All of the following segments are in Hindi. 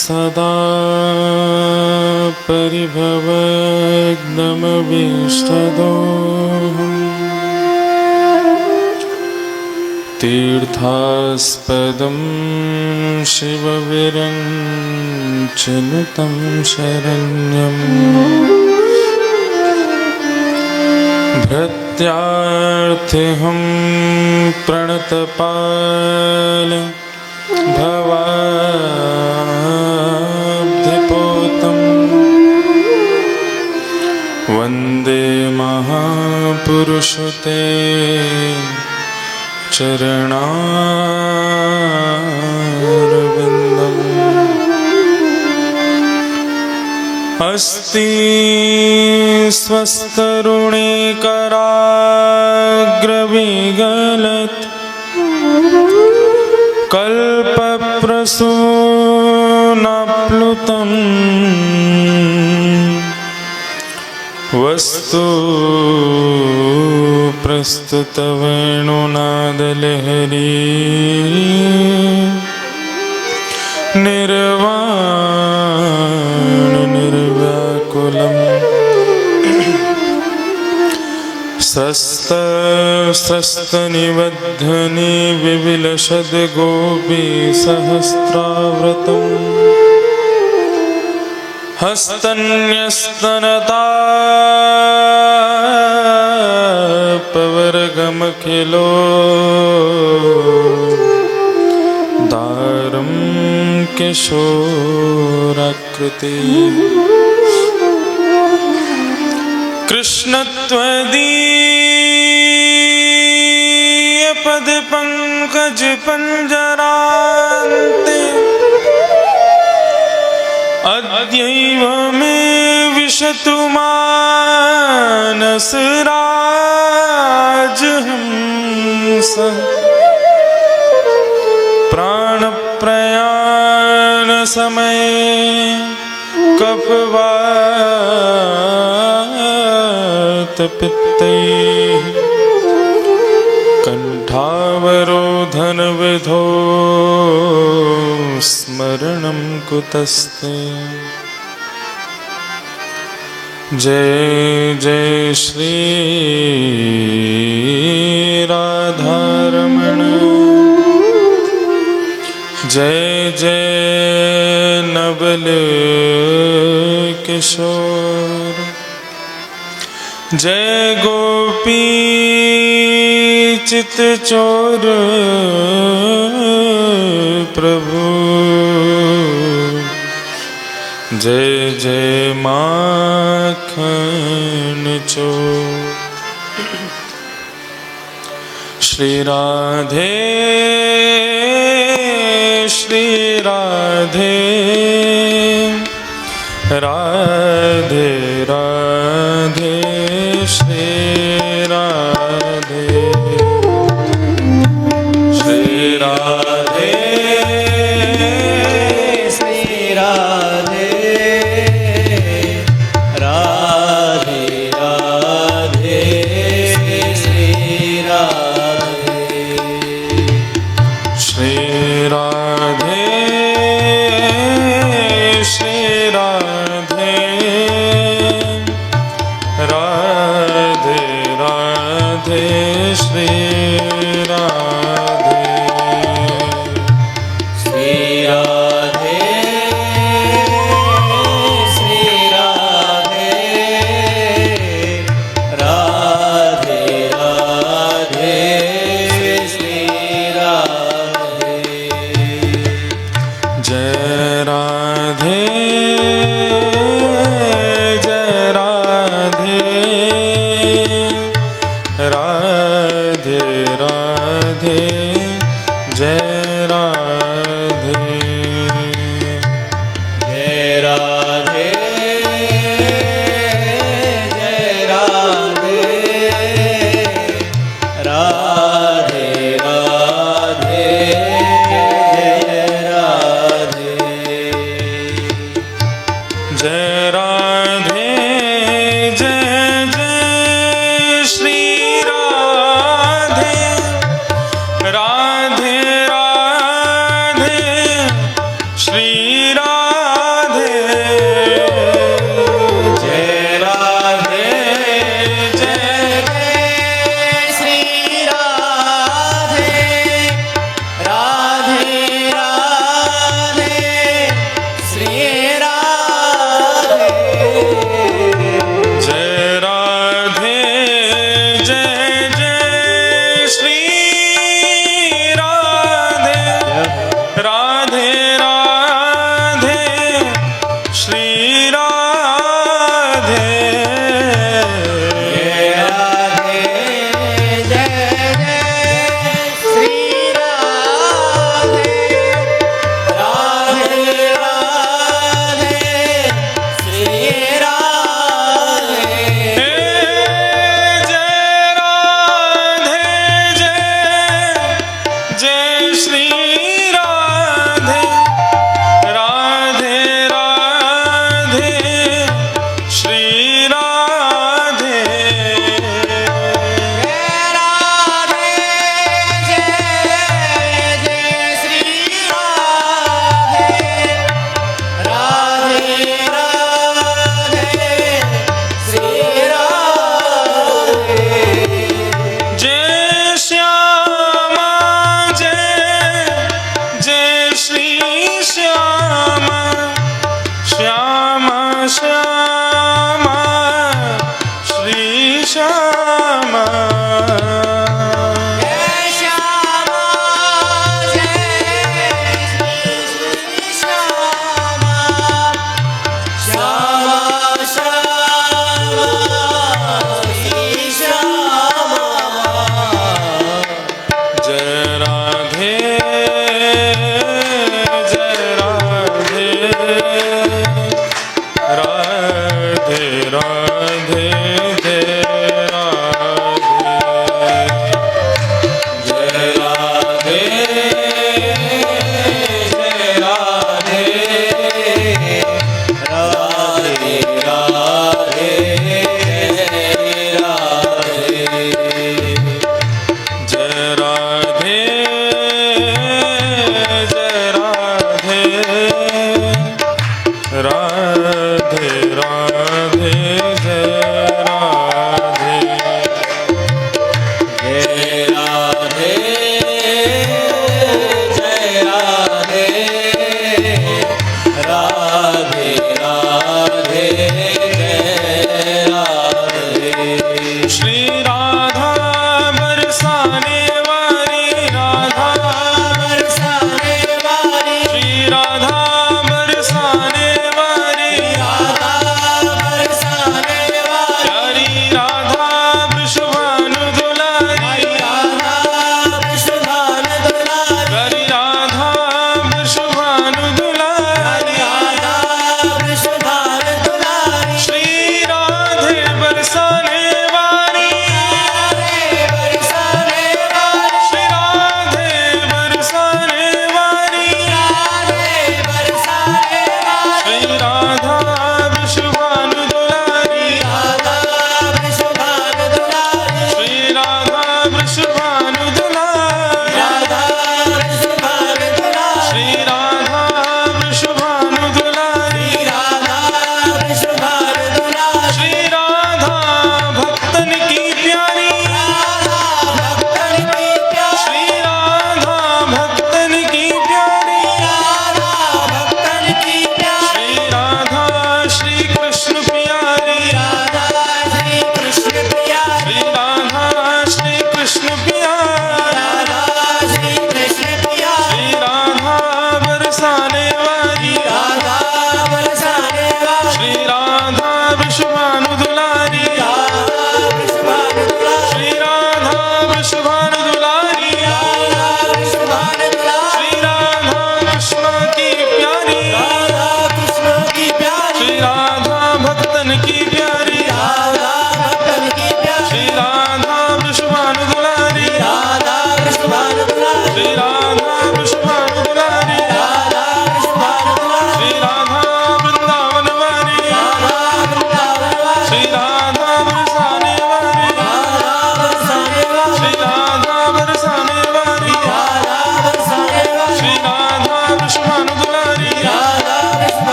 सदा परिभवग्नमभीष्टदोहम् तीर्थास्पदं शिवविरञ्चनुतं शरण्यम् भृत्यार्थिहं प्रणतपाल भवाब्धिपोतम् वन्दे महापुरुषते चरणारविन्दम् अस्ति स्वस्तरुणे कराग्रविगलत् कल्पप्रसूनाप्लुतम् वस्तु प्रस्तुतवेणुनादलहरी निर्वाण निर्व्याकुलम् सस्तनिबद्धनि विविलसद्गोपीसहस्राव्रतम् हस्तन्यस्तनतापवर्गमखिलो दारं किशोराकृति कृष्णत्वदीयपदपङ्कजपञ्जरान्ते अद्यैव मे विशतु मानसराजहंसः प्राणप्रयाणसमये कफवातपित्तैः कण्ठावरोधनविधौ स्मरणं कुतस्ते। जय जय श्री राधारमण जय जय नवल किशोर जय गोपी चितचोर प्रभु जय जय माखन चोर। श्री राधे श्री राधे राधे राधे श्री राधे श्री राधे श्री राधे राधे राधे श्री राधे श्री राधे श्री राधे राधे राधे श्री राधे श्री राधे श्री राधे राधे राधे श्री राधे जय राधे जय राधे राधे राधे जय राधे जय राधे जय राधे राधे राधे जय राधे राधे श्री राधे राधे जय जय श्री राधे राधे राधे श्री राधे जय राधे जय श्री राधे राधे राधे श्री राधे राधे जय जय श्री राधे राधे राधे श्री राधे जय श्यामा जय श्री श्यामा श्यामा श्यामा श्री श्यामा जय श्यामा जय श्री श्यामा श्यामा श्यामा श्री श्यामा जय राधे जय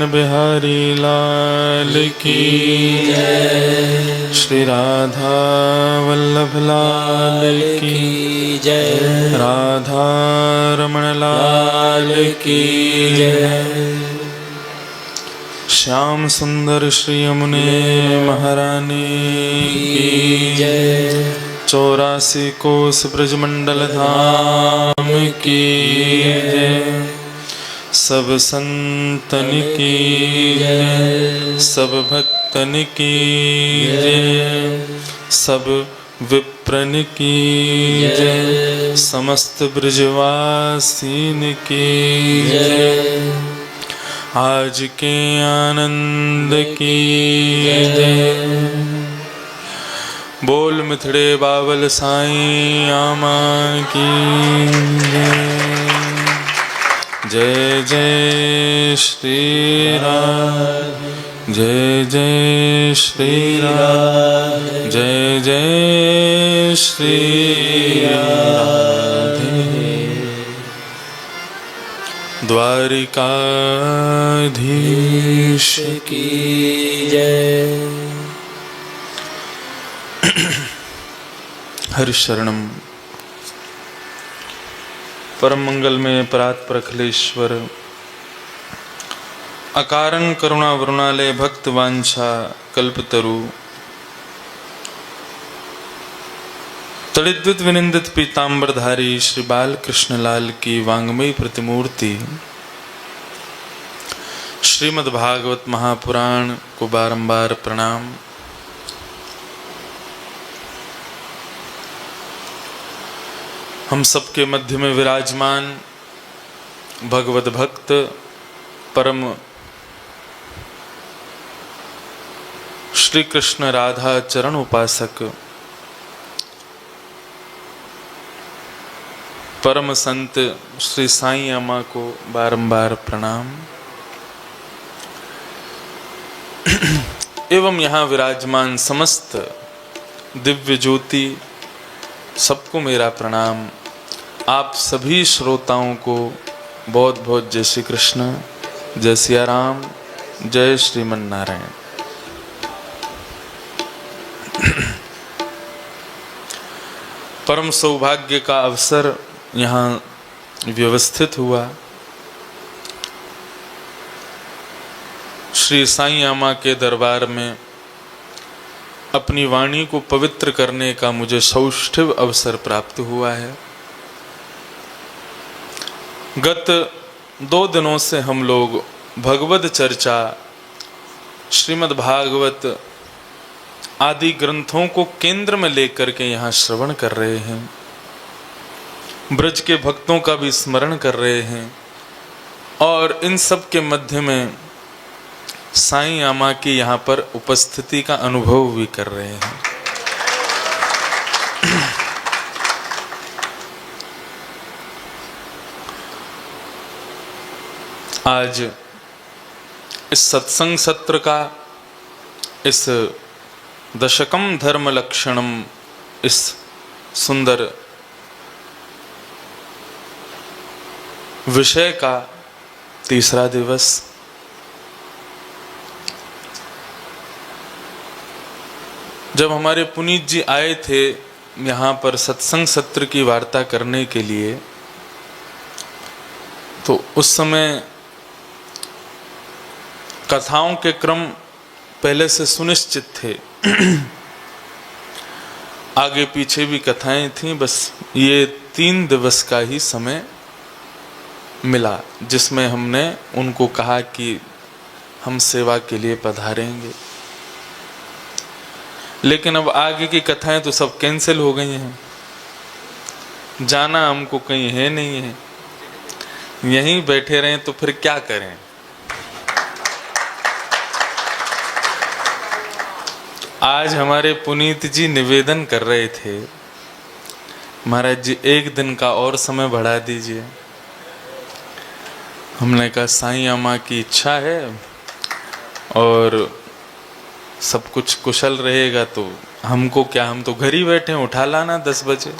नंदन बिहारी लाल की जय, श्री राधा वल्लभ लाल की जय, राधा रमण लाल की जय, श्याम सुंदर श्री यमुने महारानी की जय, 84 कोस ब्रजमंडल धाम की जय, सब संतन की जय, सब भक्तन की जय, सब विप्रन की जय, समस्त ब्रजवासीन की जय, आज के आनंद की जय। बोल मिथड़े बावल साईं आमा की जय। जय जय श्री राम, जय जय श्री राम, जय जय श्री राधे। द्वारिकाधीश की जय। हरिशरणम परम मंगल में परात्पर अखिलेश्वर अकारं करुणा वरुणालय भक्त वांछा कल्पतरु तड़िद्वित विनिंदित पीतांबरधारी श्री बाल कृष्ण लाल की वांगमयी प्रतिमूर्ति श्रीमद् भागवत महापुराण को बारंबार प्रणाम। हम सबके मध्य में विराजमान भगवत भक्त परम श्री कृष्ण राधा चरण उपासक परम संत श्री साईं अम्मा को बारंबार प्रणाम एवं यहाँ विराजमान समस्त दिव्य ज्योति सबको मेरा प्रणाम। आप सभी श्रोताओं को बहुत बहुत जय श्री कृष्ण, जय सिया राम, जय श्रीमन नारायण। परम सौभाग्य का अवसर यहाँ व्यवस्थित हुआ। श्री साईं आमा के दरबार में अपनी वाणी को पवित्र करने का मुझे सौष्ठव अवसर प्राप्त हुआ है। गत 2 दिनों से हम लोग भगवद चर्चा श्रीमद् भागवत आदि ग्रंथों को केंद्र में लेकर के यहाँ श्रवण कर रहे हैं, ब्रज के भक्तों का भी स्मरण कर रहे हैं और इन सब के मध्य में साईं आमा की यहाँ पर उपस्थिति का अनुभव भी कर रहे हैं। आज इस सत्संग सत्र का, इस दशकम धर्म लक्षणम, इस सुंदर विषय का 3रा दिवस। जब हमारे पुनीत जी आए थे यहाँ पर सत्संग सत्र की वार्ता करने के लिए, तो उस समय कथाओं के क्रम पहले से सुनिश्चित थे। आगे पीछे भी कथाएं थीं, बस ये 3 दिवस का ही समय मिला जिसमें हमने उनको कहा कि हम सेवा के लिए पधारेंगे। लेकिन अब आगे की कथाएं तो सब कैंसिल हो गई हैं, जाना हमको कहीं है नहीं है, यहीं बैठे रहें तो फिर क्या करें। आज हमारे पुनीत जी निवेदन कर रहे थे, महाराज जी 1 दिन का और समय बढ़ा दीजिए। हमने कहा साईं अम्मा की इच्छा है और सब कुछ कुशल रहेगा तो हमको क्या, हम तो घर ही बैठे हैं, उठा लाना 10 बजे।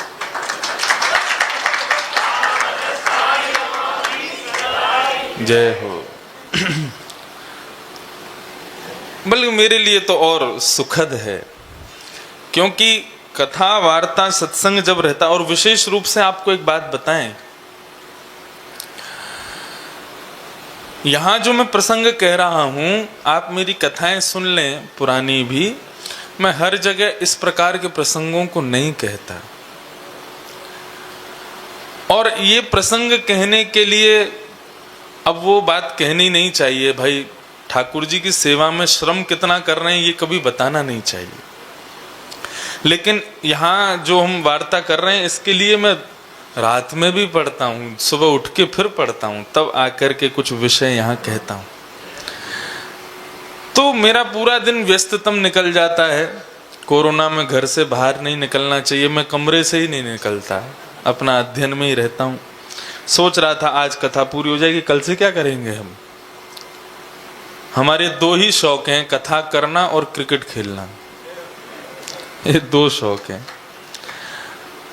जय हो। बल्कि मेरे लिए तो और सुखद है, क्योंकि कथा वार्ता सत्संग जब रहता, और विशेष रूप से आपको एक बात बताएं, यहां जो मैं प्रसंग कह रहा हूं, आप मेरी कथाएं सुन लें पुरानी भी, मैं हर जगह इस प्रकार के प्रसंगों को नहीं कहता। और ये प्रसंग कहने के लिए अब वो बात कहनी नहीं चाहिए, भाई ठाकुर जी की सेवा में श्रम कितना कर रहे हैं ये कभी बताना नहीं चाहिए। लेकिन यहाँ जो हम वार्ता कर रहे हैं इसके लिए मैं रात में भी पढ़ता हूँ, सुबह उठ के फिर पढ़ता हूँ, तब आकर के कुछ विषय यहाँ कहता हूँ। तो मेरा पूरा दिन व्यस्ततम निकल जाता है। कोरोना में घर से बाहर नहीं निकलना चाहिए, मैं कमरे से ही नहीं निकलता, अपना अध्ययन में ही रहता हूँ। सोच रहा था आज कथा पूरी हो जाएगी, कल से क्या करेंगे हम। हमारे दो ही शौक हैं, कथा करना और क्रिकेट खेलना, ये दो शौक हैं।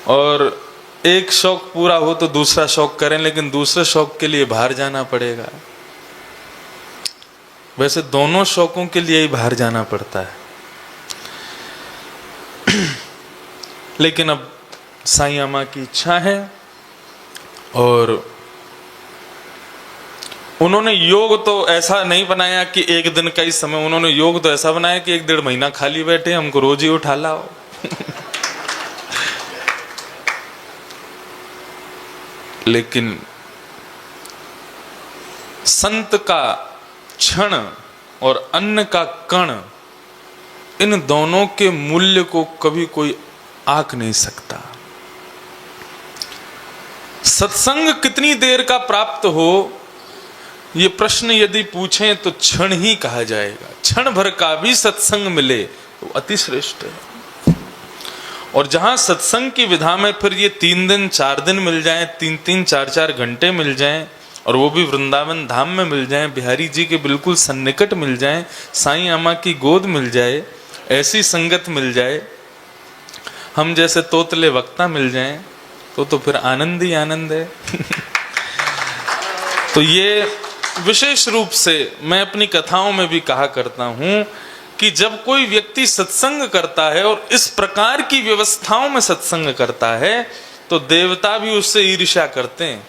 और एक शौक पूरा हो तो दूसरा शौक करें, लेकिन दूसरे शौक के लिए बाहर जाना पड़ेगा। वैसे दोनों शौकों के लिए ही बाहर जाना पड़ता है। लेकिन अब साईं अम्मा की इच्छा है, और उन्होंने योग तो ऐसा नहीं बनाया कि एक दिन का ही समय, उन्होंने योग तो ऐसा बनाया कि 1-1.5 महीना खाली बैठे, हमको रोज ही उठा लाओ। लेकिन संत का क्षण और अन्न का कण, इन दोनों के मूल्य को कभी कोई आंक नहीं सकता। सत्संग कितनी देर का प्राप्त हो, ये प्रश्न यदि पूछें तो क्षण ही कहा जाएगा। क्षण भर का भी सत्संग मिले तो अति श्रेष्ठ है। और जहां सत्संग की विधा में फिर ये 3 दिन 4 दिन मिल जाएं, 3-3 4-4 घंटे मिल जाएं, और वो भी वृंदावन धाम में मिल जाएं, बिहारी जी के बिल्कुल सन्निकट मिल जाएं, साईं अम्मा की गोद मिल जाए, ऐसी संगत मिल जाए, हम जैसे तोतले वक्ता मिल जाएं, तो फिर आनंद ही आनंद है। तो ये विशेष रूप से मैं अपनी कथाओं में भी कहा करता हूं कि जब कोई व्यक्ति सत्संग करता है और इस प्रकार की व्यवस्थाओं में सत्संग करता है, तो देवता भी उससे ईर्ष्या करते हैं।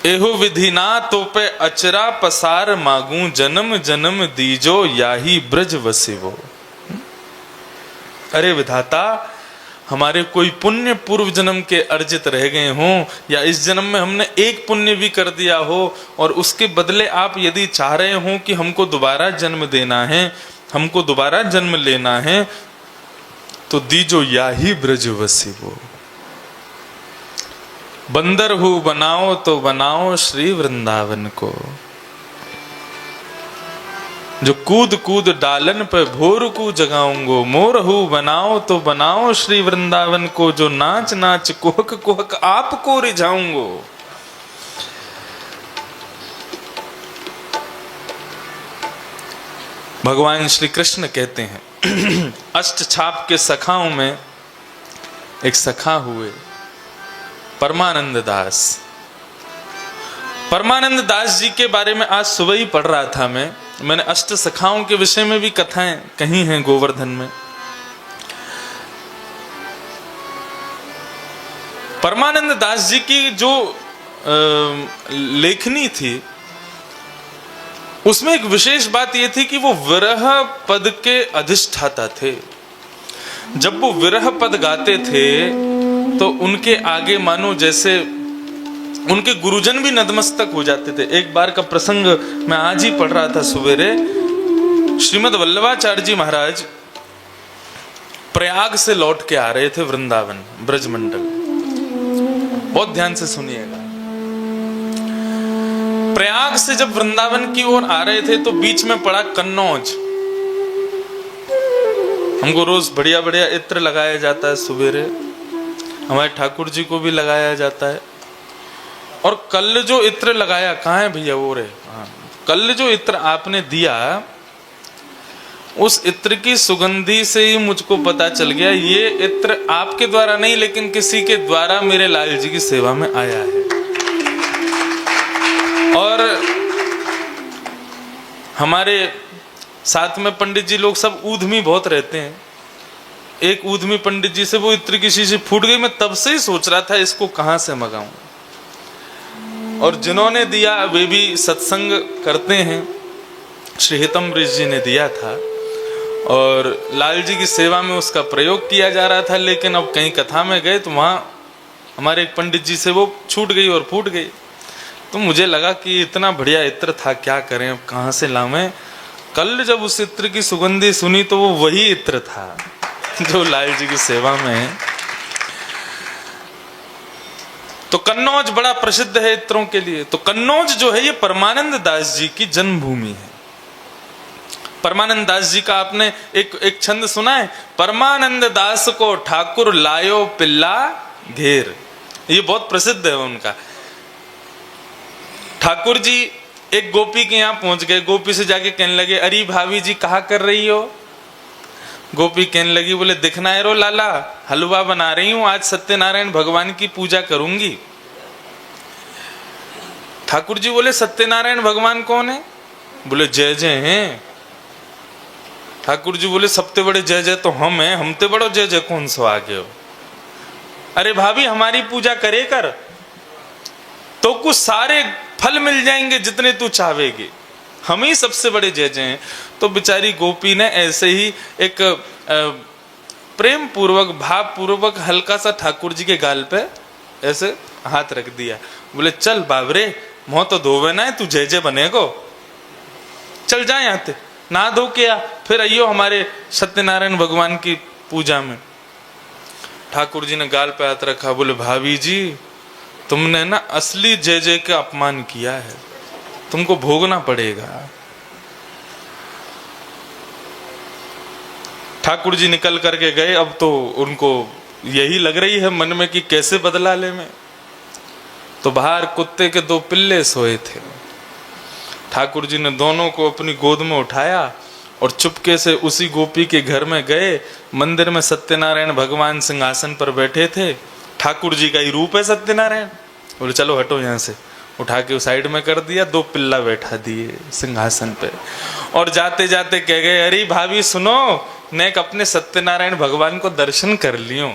एहो विधि ना तो पे अचरा पसार मागू, जन्म जन्म दीजो याही ब्रज वसिवो। अरे विधाता, हमारे कोई पुण्य पूर्व जन्म के अर्जित रह गए हों, या इस जन्म में हमने एक पुण्य भी कर दिया हो, और उसके बदले आप यदि चाह रहे हो कि हमको दोबारा जन्म देना है, हमको दोबारा जन्म लेना है, तो दीजो याही ब्रज वसिवो। बंदर हूं बनाओ तो बनाओ श्री वृंदावन को, जो कूद कूद डालन पे भोर को जगाऊंगो। मोर हूं बनाओ तो बनाओ श्री वृंदावन को, जो नाच नाच कुहक कुहक आपको रिझाऊंगो। भगवान श्री कृष्ण कहते हैं, अष्ट छाप के सखाओं में एक सखा हुए परमानंद दास। परमानंद दास जी के बारे में आज सुबह ही पढ़ रहा था मैंने अष्ट सखाओं के विषय में भी कथाएं कही हैं गोवर्धन में। परमानंद दास जी की जो लेखनी थी, उसमें एक विशेष बात यह थी कि वो विरह पद के अधिष्ठाता थे। जब वो विरह पद गाते थे तो उनके आगे मानो जैसे उनके गुरुजन भी नतमस्तक हो जाते थे। एक बार का प्रसंग मैं आज ही पढ़ रहा था सवेरे। श्रीमद् वल्लभाचार्य जी महाराज प्रयाग से लौट के आ रहे थे वृंदावन ब्रजमंडल। बहुत ध्यान से सुनिएगा। प्रयाग से जब वृंदावन की ओर आ रहे थे तो बीच में पड़ा कन्नौज। हमको रोज बढ़िया बढ़िया इत्र लगाया जाता है सवेरे, हमारे ठाकुर जी को भी लगाया जाता है। और कल जो इत्र लगाया, कहाँ है भैया वो रे, कल जो इत्र आपने दिया, उस इत्र की सुगंधी से ही मुझको पता चल गया ये इत्र आपके द्वारा नहीं लेकिन किसी के द्वारा मेरे लाल जी की सेवा में आया है। और हमारे साथ में पंडित जी लोग सब ऊधमी बहुत रहते हैं। एक ऊधमी पंडित जी से वो इत्र की शीशी फूट गई। मैं तब से ही सोच रहा था इसको कहाँ से मंगाऊं। और जिन्होंने दिया वे भी सत्संग करते हैं। श्री हितम्बरीश जी ने दिया था और लाल जी की सेवा में उसका प्रयोग किया जा रहा था। लेकिन अब कहीं कथा में गए तो वहाँ हमारे एक पंडित जी से वो छूट गई और फूट गई। तो मुझे लगा कि इतना बढ़िया इत्र था, क्या करें, अब कहाँ से लावें। कल जब उस इत्र की सुगंधी सुनी तो वो वही इत्र था जो लाल जी की सेवा में है। तो कन्नौज बड़ा प्रसिद्ध है इत्रों के लिए। तो कन्नौज जो है ये परमानंद दास जी की जन्मभूमि है। परमानंद दास जी का आपने एक छंद सुना है, परमानंद दास को ठाकुर लायो पिल्ला घेर। ये बहुत प्रसिद्ध है उनका। ठाकुर जी एक गोपी के यहाँ पहुंच गए। गोपी से जाके कहने लगे, अरे भाभी जी कहा कर रही हो? गोपी कहने लगी, बोले दिखना है रो लाला, हलवा बना रही हूं, आज सत्यनारायण भगवान की पूजा करूंगी। ठाकुर जी बोले, सत्यनारायण भगवान कौन है? बोले जय जय हैं। ठाकुर जी बोले, सबसे बड़े जय जय तो हम हैं, हमते बड़ो जय जय कौन सो आगे हो? अरे भाभी हमारी पूजा करे कर तो कुछ सारे फल मिल जाएंगे जितने तू चाहेगी, हम ही सबसे बड़े जय जय हैं। तो बेचारी गोपी ने ऐसे ही एक प्रेम पूर्वक भाव पूर्वक हल्का सा ठाकुर जी के गाल पे ऐसे हाथ रख दिया। बोले चल बाबरे, मुंह तो धोवे ना है, तू जय जय बनेगो, चल जा यहाँ ते ना धो के आ, फिर आइयो हमारे सत्यनारायण भगवान की पूजा में। ठाकुर जी ने गाल पे हाथ रखा। बोले भाभी जी तुमने ना असली जय जय का अपमान किया है, तुमको भोगना पड़ेगा। ठाकुर जी निकल करके गए। अब तो उनको यही लग रही है मन में कि कैसे बदला ले मैं। तो बाहर कुत्ते के 2 पिल्ले सोए थे। ठाकुर जी ने दोनों को अपनी गोद में उठाया और चुपके से उसी गोपी के घर में गए। मंदिर में सत्यनारायण भगवान सिंहासन पर बैठे थे। ठाकुर जी का ही रूप है सत्यनारायण। बोले चलो हटो यहाँ से, उठा के साइड में कर दिया। 2 पिल्ला बैठा दिए सिंहासन पे और जाते जाते कह गए, अरे भाभी सुनो, नेक अपने सत्यनारायण भगवान को दर्शन कर लियो।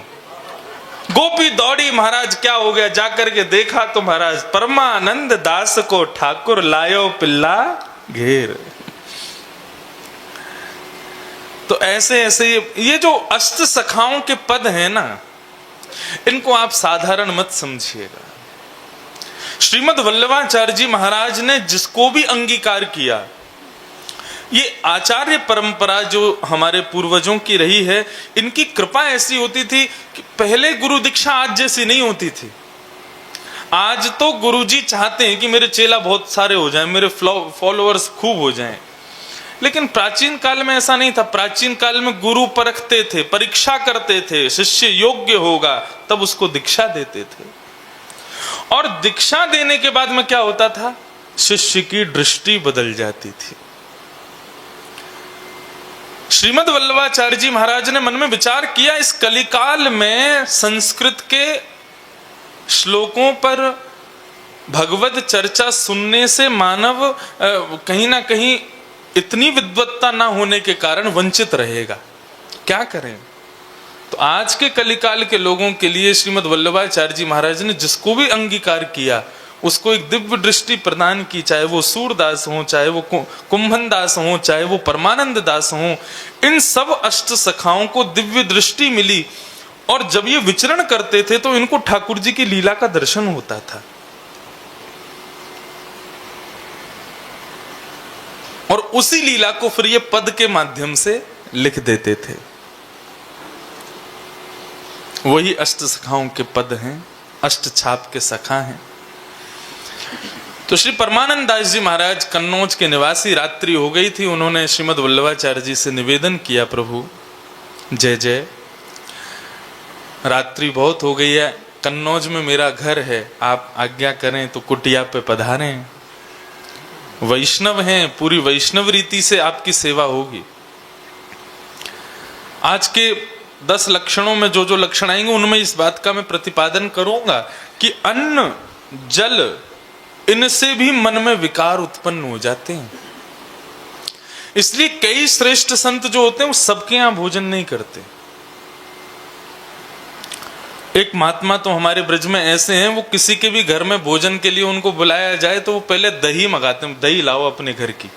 गोपी दौड़ी, महाराज क्या हो गया? जाकर के देखा तो महाराज परमानंद दास को ठाकुर लायो पिल्ला घेर। तो ऐसे ऐसे ये जो अष्ट सखाओं के पद हैं ना, इनको आप साधारण मत समझिएगा। श्रीमद् वल्लभाचार्य जी महाराज ने जिसको भी अंगीकार किया, ये आचार्य परंपरा जो हमारे पूर्वजों की रही है, इनकी कृपा ऐसी होती थी कि पहले गुरु दीक्षा आज जैसी नहीं होती थी। आज तो गुरुजी चाहते हैं कि मेरे चेला बहुत सारे हो जाएं, मेरे फॉलोअर्स खूब हो जाएं। लेकिन प्राचीन काल में ऐसा नहीं था। प्राचीन काल में गुरु परखते थे, परीक्षा करते थे, शिष्य योग्य होगा तब उसको दीक्षा देते थे। और दीक्षा देने के बाद में क्या होता था? शिष्य की दृष्टि बदल जाती थी। श्रीमद् वल्लभाचार्य जी महाराज ने मन में विचार किया, इस कलिकाल में संस्कृत के श्लोकों पर भगवत चर्चा सुनने से मानव कहीं ना कहीं इतनी विद्वत्ता ना होने के कारण वंचित रहेगा। क्या करें? तो आज के कलिकाल के लोगों के लिए श्रीमद् वल्लभाचार्य जी महाराज ने जिसको भी अंगीकार किया उसको एक दिव्य दृष्टि प्रदान की। चाहे वो सूरदास हो, चाहे वो कुंभन दास हो, चाहे वो परमानंद दास हो, इन सब अष्ट सखाओं को दिव्य दृष्टि मिली। और जब ये विचरण करते थे तो इनको ठाकुर जी की लीला का दर्शन होता था। और उसी लीला को फिर ये पद के माध्यम से लिख देते थे। वही अष्ट सखाओं के पद हैं, अष्ट छाप के सखा हैं। तो श्री परमानंद दास जी महाराज कन्नौज के निवासी, रात्रि हो गई थी। उन्होंने श्रीमद् वल्लभाचार्य जी से निवेदन किया, प्रभु जय जय, रात्रि बहुत हो गई है, कन्नौज में मेरा घर है, आप आज्ञा करें तो कुटिया पे पधारें। वैष्णव हैं, पूरी वैष्णव रीति से आपकी सेवा होगी। आज के 10 लक्षणों में जो जो लक्षण आएंगे उनमें इस बात का मैं प्रतिपादन करूंगा कि अन्न, जल, इनसे भी मन में विकार उत्पन्न हो जाते हैं। इसलिए कई श्रेष्ठ संत जो होते हैं वो सबके यहां भोजन नहीं करते। एक महात्मा तो हमारे ब्रज में ऐसे हैं, वो किसी के भी घर में भोजन के लिए उनको बुलाया जाए तो वो पहले दही मंगाते हैं, दही लाओ अपने घर की,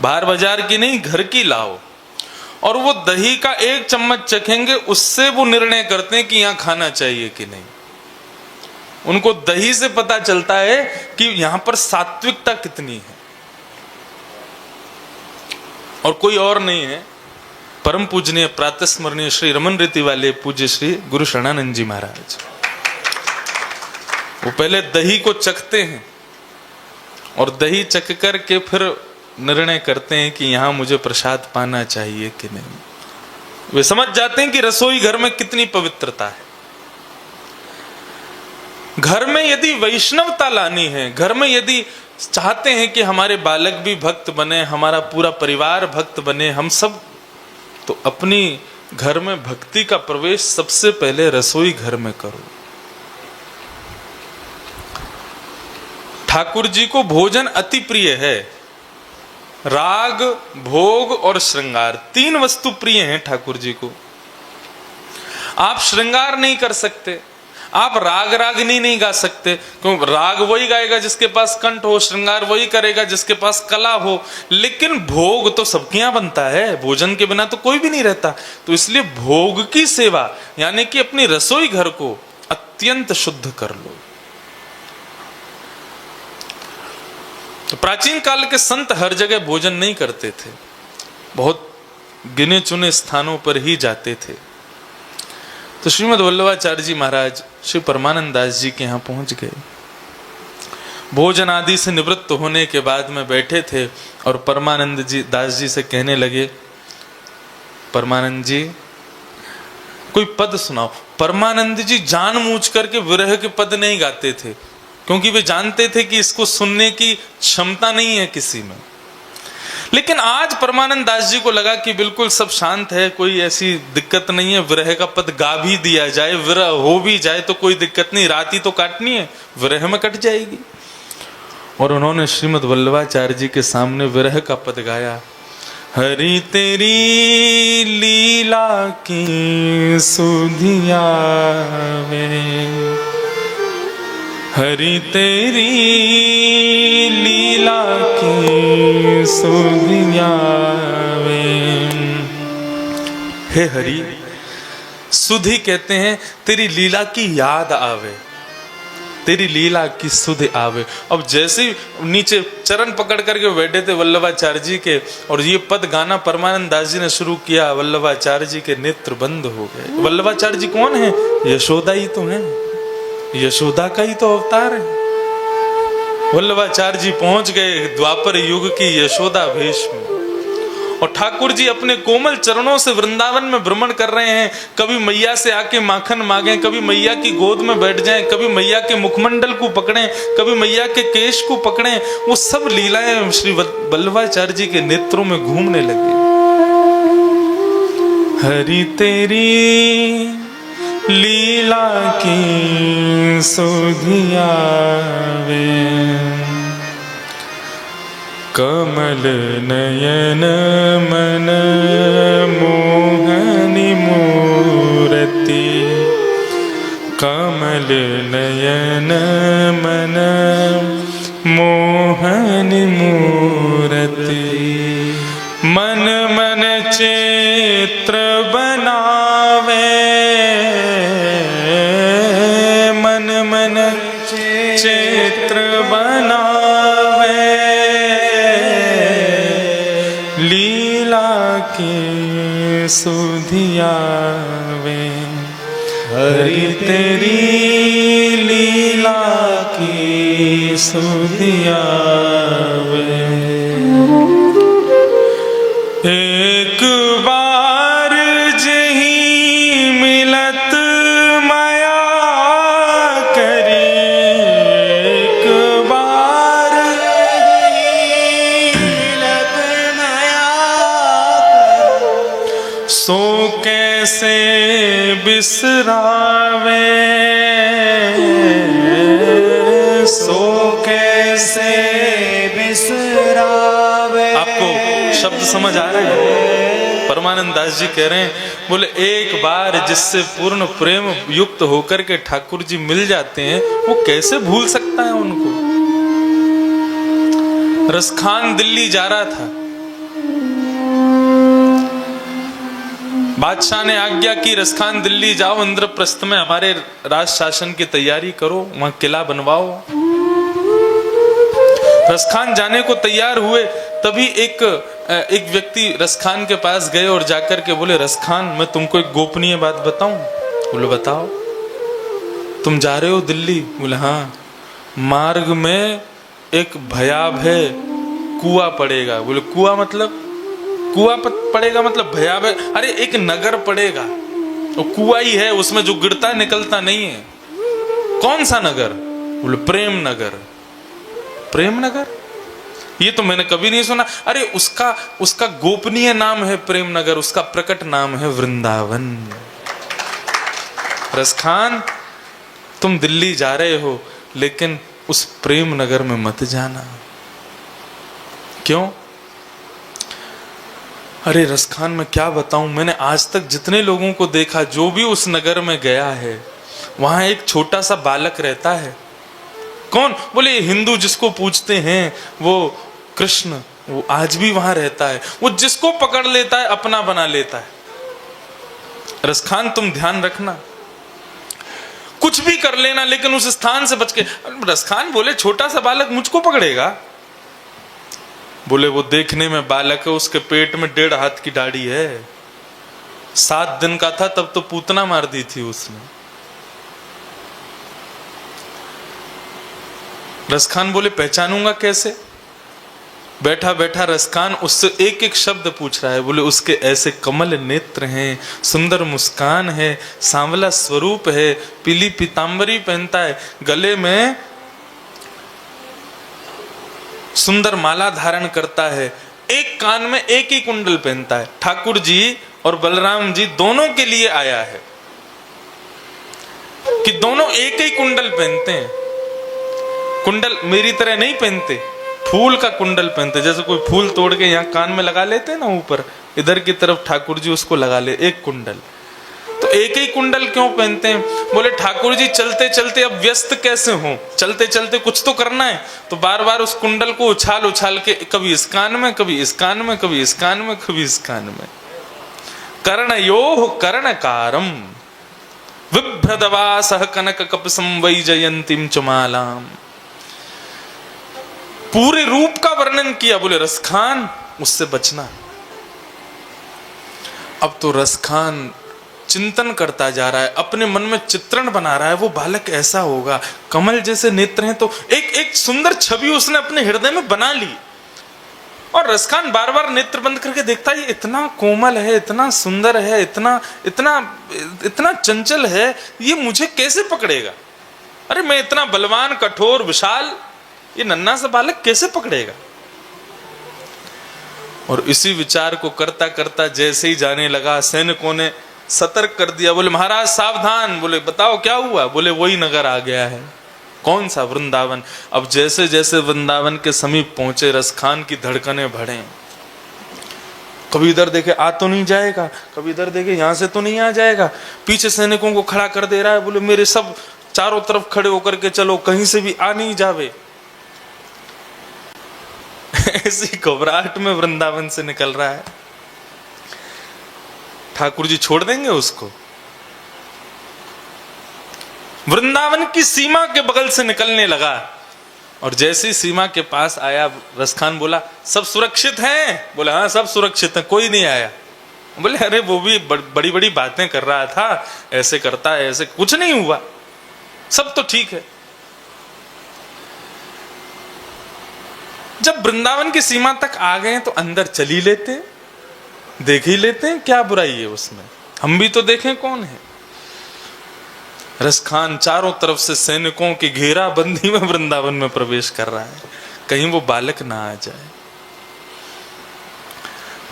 बाहर बाजार की नहीं, घर की लाओ। और वो दही का एक चम्मच चखेंगे, उससे वो निर्णय करते हैं कि यहां खाना चाहिए कि नहीं। उनको दही से पता चलता है कि यहां पर सात्विकता कितनी है, और कोई और नहीं है, परम पूजनीय प्रातस्मरणीय श्री रमन रीति वाले पूज्य श्री गुरु शरणानंद जी महाराज। वो पहले दही को चखते हैं और दही चख करके फिर निर्णय करते हैं कि यहां मुझे प्रसाद पाना चाहिए कि नहीं। वे समझ जाते हैं कि रसोई घर में कितनी पवित्रता है। घर में यदि वैष्णवता लानी है, घर में यदि चाहते हैं कि हमारे बालक भी भक्त बने, हमारा पूरा परिवार भक्त बने, हम सब, तो अपनी घर में भक्ति का प्रवेश सबसे पहले रसोई घर में करो। ठाकुर जी को भोजन अति प्रिय है। राग, भोग और श्रृंगार, तीन वस्तु प्रिय हैं ठाकुर जी को। आप श्रृंगार नहीं कर सकते, आप राग रागनी नहीं गा सकते, क्योंकि राग वही गाएगा जिसके पास कंठ हो, श्रृंगार वही करेगा जिसके पास कला हो। लेकिन भोग तो सबके यहां बनता है, भोजन के बिना तो कोई भी नहीं रहता। तो इसलिए भोग की सेवा, यानी कि अपनी रसोई घर को अत्यंत शुद्ध कर लो। तो प्राचीन काल के संत हर जगह भोजन नहीं करते थे, बहुत गिने चुने स्थानों पर ही जाते थे। तो श्रीमद् वल्लभाचार्य जी महाराज श्री परमानंद दास जी के यहाँ पहुंच गए। भोजन आदि से निवृत्त होने के बाद में बैठे थे और परमानंद जी दास जी से कहने लगे, परमानंद जी कोई पद सुनाओ। परमानंद जी जानबूझ करके विरह के पद नहीं गाते थे, क्योंकि वे जानते थे कि इसको सुनने की क्षमता नहीं है किसी में। लेकिन आज परमानंद दास जी को लगा कि बिल्कुल सब शांत है, कोई ऐसी दिक्कत नहीं है, विरह का पद गा भी दिया जाए, विरह हो भी जाए तो कोई दिक्कत नहीं, रात ही तो काटनी है, विरह में कट जाएगी। और उन्होंने श्रीमद् वल्लभाचार्य जी के सामने विरह का पद गाया। हरि तेरी लीला की सुधिया में, हरि तेरी लीला की सुधिया में। हे हरि, सुधि कहते हैं तेरी लीला की याद आवे, तेरी लीला की सुध आवे। अब जैसे ही नीचे चरण पकड़ करके बैठे थे वल्लभाचार्य जी के, और ये पद गाना परमानंद दास जी ने शुरू किया, वल्लभाचार्य जी के नेत्र बंद हो गए। वल्लभाचार्य जी कौन है? यशोदा ही तो है, यशोदा का ही तो अवतार है। वल्लभाचार्य जी पहुंच गए द्वापर युग की यशोदा वेश में, और ठाकुर जी अपने कोमल चरणों से वृंदावन में भ्रमण कर रहे हैं। कभी मैया से आके माखन मांगे, कभी मैया की गोद में बैठ जाएं, कभी मैया के मुखमंडल को पकड़ें, कभी मैया के केश को पकड़ें। वो सब लीलाएं श्री वल्लभाचार्य जी के नेत्रों में घूमने लगी। हरि तेरी लीला की सुधिया वे, कमल नयन मन मोहनी मूर्ति, कमल नयन मन मोहनी मूर्ति। मन मन चित्र बनावे, मन मन चित्र बनावे, लीला की सुधिया वे। हरि तेरी लीला की सुधिया वे। एक बार जही मिलत माया करी, एक बार मिलत माया सो कैसे बिसरावे, सो कैसे बिसरावे। आपको शब्द समझ आ रहे हैं? परमानंद दास जी कह रहे हैं, बोले एक बार जिससे पूर्ण प्रेम युक्त होकर के ठाकुर जी मिल जाते हैं, वो कैसे भूल सकता है उनको। रसखान दिल्ली जा रहा था, बादशाह ने आज्ञा की रसखान दिल्ली जाओ, इंद्रप्रस्थ में हमारे राज शासन की तैयारी करो, वहां किला बनवाओ। रसखान जाने को तैयार हुए, तभी एक व्यक्ति रसखान के पास गए और जाकर के बोले, रसखान मैं तुमको एक गोपनीय बात बताऊं? बोले बताओ। तुम जा रहे हो दिल्ली? बोले हाँ। मार्ग में एक भयावह कुआं पड़ेगा। बोले कुआं मतलब? कुआं पड़ेगा मतलब भयावह? अरे एक नगर पड़ेगा, वो कुआं ही है, उसमें जो गिरता निकलता नहीं है। कौन सा नगर? बोले प्रेम नगर। प्रेम नगर? ये तो मैंने कभी नहीं सुना। अरे उसका गोपनीय नाम है प्रेम नगर, उसका प्रकट नाम है वृंदावन। रसखान तुम दिल्ली जा रहे हो, लेकिन उस प्रेम नगर में मत जाना। क्यों? अरे रसखान मैं क्या बताऊं, मैंने आज तक जितने लोगों को देखा, जो भी उस नगर में गया है, वहां एक छोटा सा बालक रहता है। कौन? बोले हिंदू जिसको पूजते हैं, वो कृष्ण, वो आज भी वहां रहता है। वो जिसको पकड़ लेता है अपना बना लेता है। रसखान तुम ध्यान रखना, कुछ भी कर लेना, लेकिन उस स्थान से बच के। रसखान बोले छोटा सा बालक मुझको पकड़ेगा? बोले वो देखने में बालक है, उसके पेट में 1.5 हाथ की दाढ़ी है। 7 दिन का था तब तो पूतना मार दी थी उसने। रसखान बोले पहचानूंगा कैसे? बैठा बैठा रसखान उससे एक एक शब्द पूछ रहा है। बोले उसके ऐसे कमल नेत्र हैं, सुंदर मुस्कान है, सांवला स्वरूप है, पीली पीतांबरी पहनता है, गले में सुंदर माला धारण करता है, एक कान में एक ही कुंडल पहनता है। ठाकुर जी और बलराम जी दोनों के लिए आया है कि दोनों एक ही कुंडल पहनते हैं। कुंडल मेरी तरह नहीं पहनते, फूल का कुंडल पहनते। जैसे कोई फूल तोड़ के यहाँ कान में लगा लेते हैं ना, ऊपर इधर की तरफ ठाकुर जी उसको लगा ले, एक कुंडल। तो एक ही कुंडल क्यों पहनते हैं? बोले ठाकुर जी चलते चलते अब व्यस्त कैसे हो, चलते चलते कुछ तो करना है, तो बार बार उस कुंडल को उछाल उछाल के कभी इस कान में, कभी इस कान में, कभी इस कान में, कभी इस कान में। कर्णयोः कर्णकारम विभ्रदवासः कनक कपसं वैजयंतीं च मालाम। पूरे रूप का वर्णन किया। बोले रसखान उससे बचना। अब तो रसखान चिंतन करता जा रहा है, अपने मन में चित्रण बना रहा है, वो बालक ऐसा होगा, कमल जैसे नेत्र हैं। तो एक एक सुंदर छवि उसने अपने हृदय में बना ली। और रसखान बार बार नेत्र बंद करके देखता है, ये इतना कोमल है, इतना सुंदर है, इतना इतना इतना चंचल है, ये मुझे कैसे पकड़ेगा? अरे मैं इतना बलवान, कठोर, विशाल, ये नन्हा सा बालक कैसे पकड़ेगा? और इसी विचार को करता करता जैसे ही जाने लगा, सैनिकों ने सतर्क कर दिया। बोले महाराज सावधान। बोले बताओ क्या हुआ? बोले वही नगर आ गया है। कौन सा? वृंदावन। अब जैसे जैसे वृंदावन के समीप पहुंचे, रसखान की धड़कनें बढ़े। कभी इधर देखे आ तो नहीं जाएगा, कभी इधर देखे यहां से तो नहीं आ जाएगा। पीछे सैनिकों को खड़ा कर दे रहा है। बोले मेरे सब चारों तरफ खड़े होकर के चलो, कहीं से भी आ नहीं जावे। ऐसी घबराहट में वृंदावन से निकल रहा है। ठाकुर जी छोड़ देंगे उसको? वृंदावन की सीमा के बगल से निकलने लगा, और जैसे ही सीमा के पास आया, रसखान बोला सब सुरक्षित हैं? बोले हाँ सब सुरक्षित हैं, कोई नहीं आया। बोले अरे वो भी बड़ी बड़ी बातें कर रहा था, ऐसे करता है, ऐसे कुछ नहीं हुआ, सब तो ठीक है। जब वृंदावन की सीमा तक आ गए तो अंदर चल ही लेते हैं, देख ही लेते हैं, क्या बुराई है उसमें, हम भी तो देखें कौन है। रसखान चारों तरफ से सैनिकों की घेराबंदी में वृंदावन में प्रवेश कर रहा है, कहीं वो बालक ना आ जाए।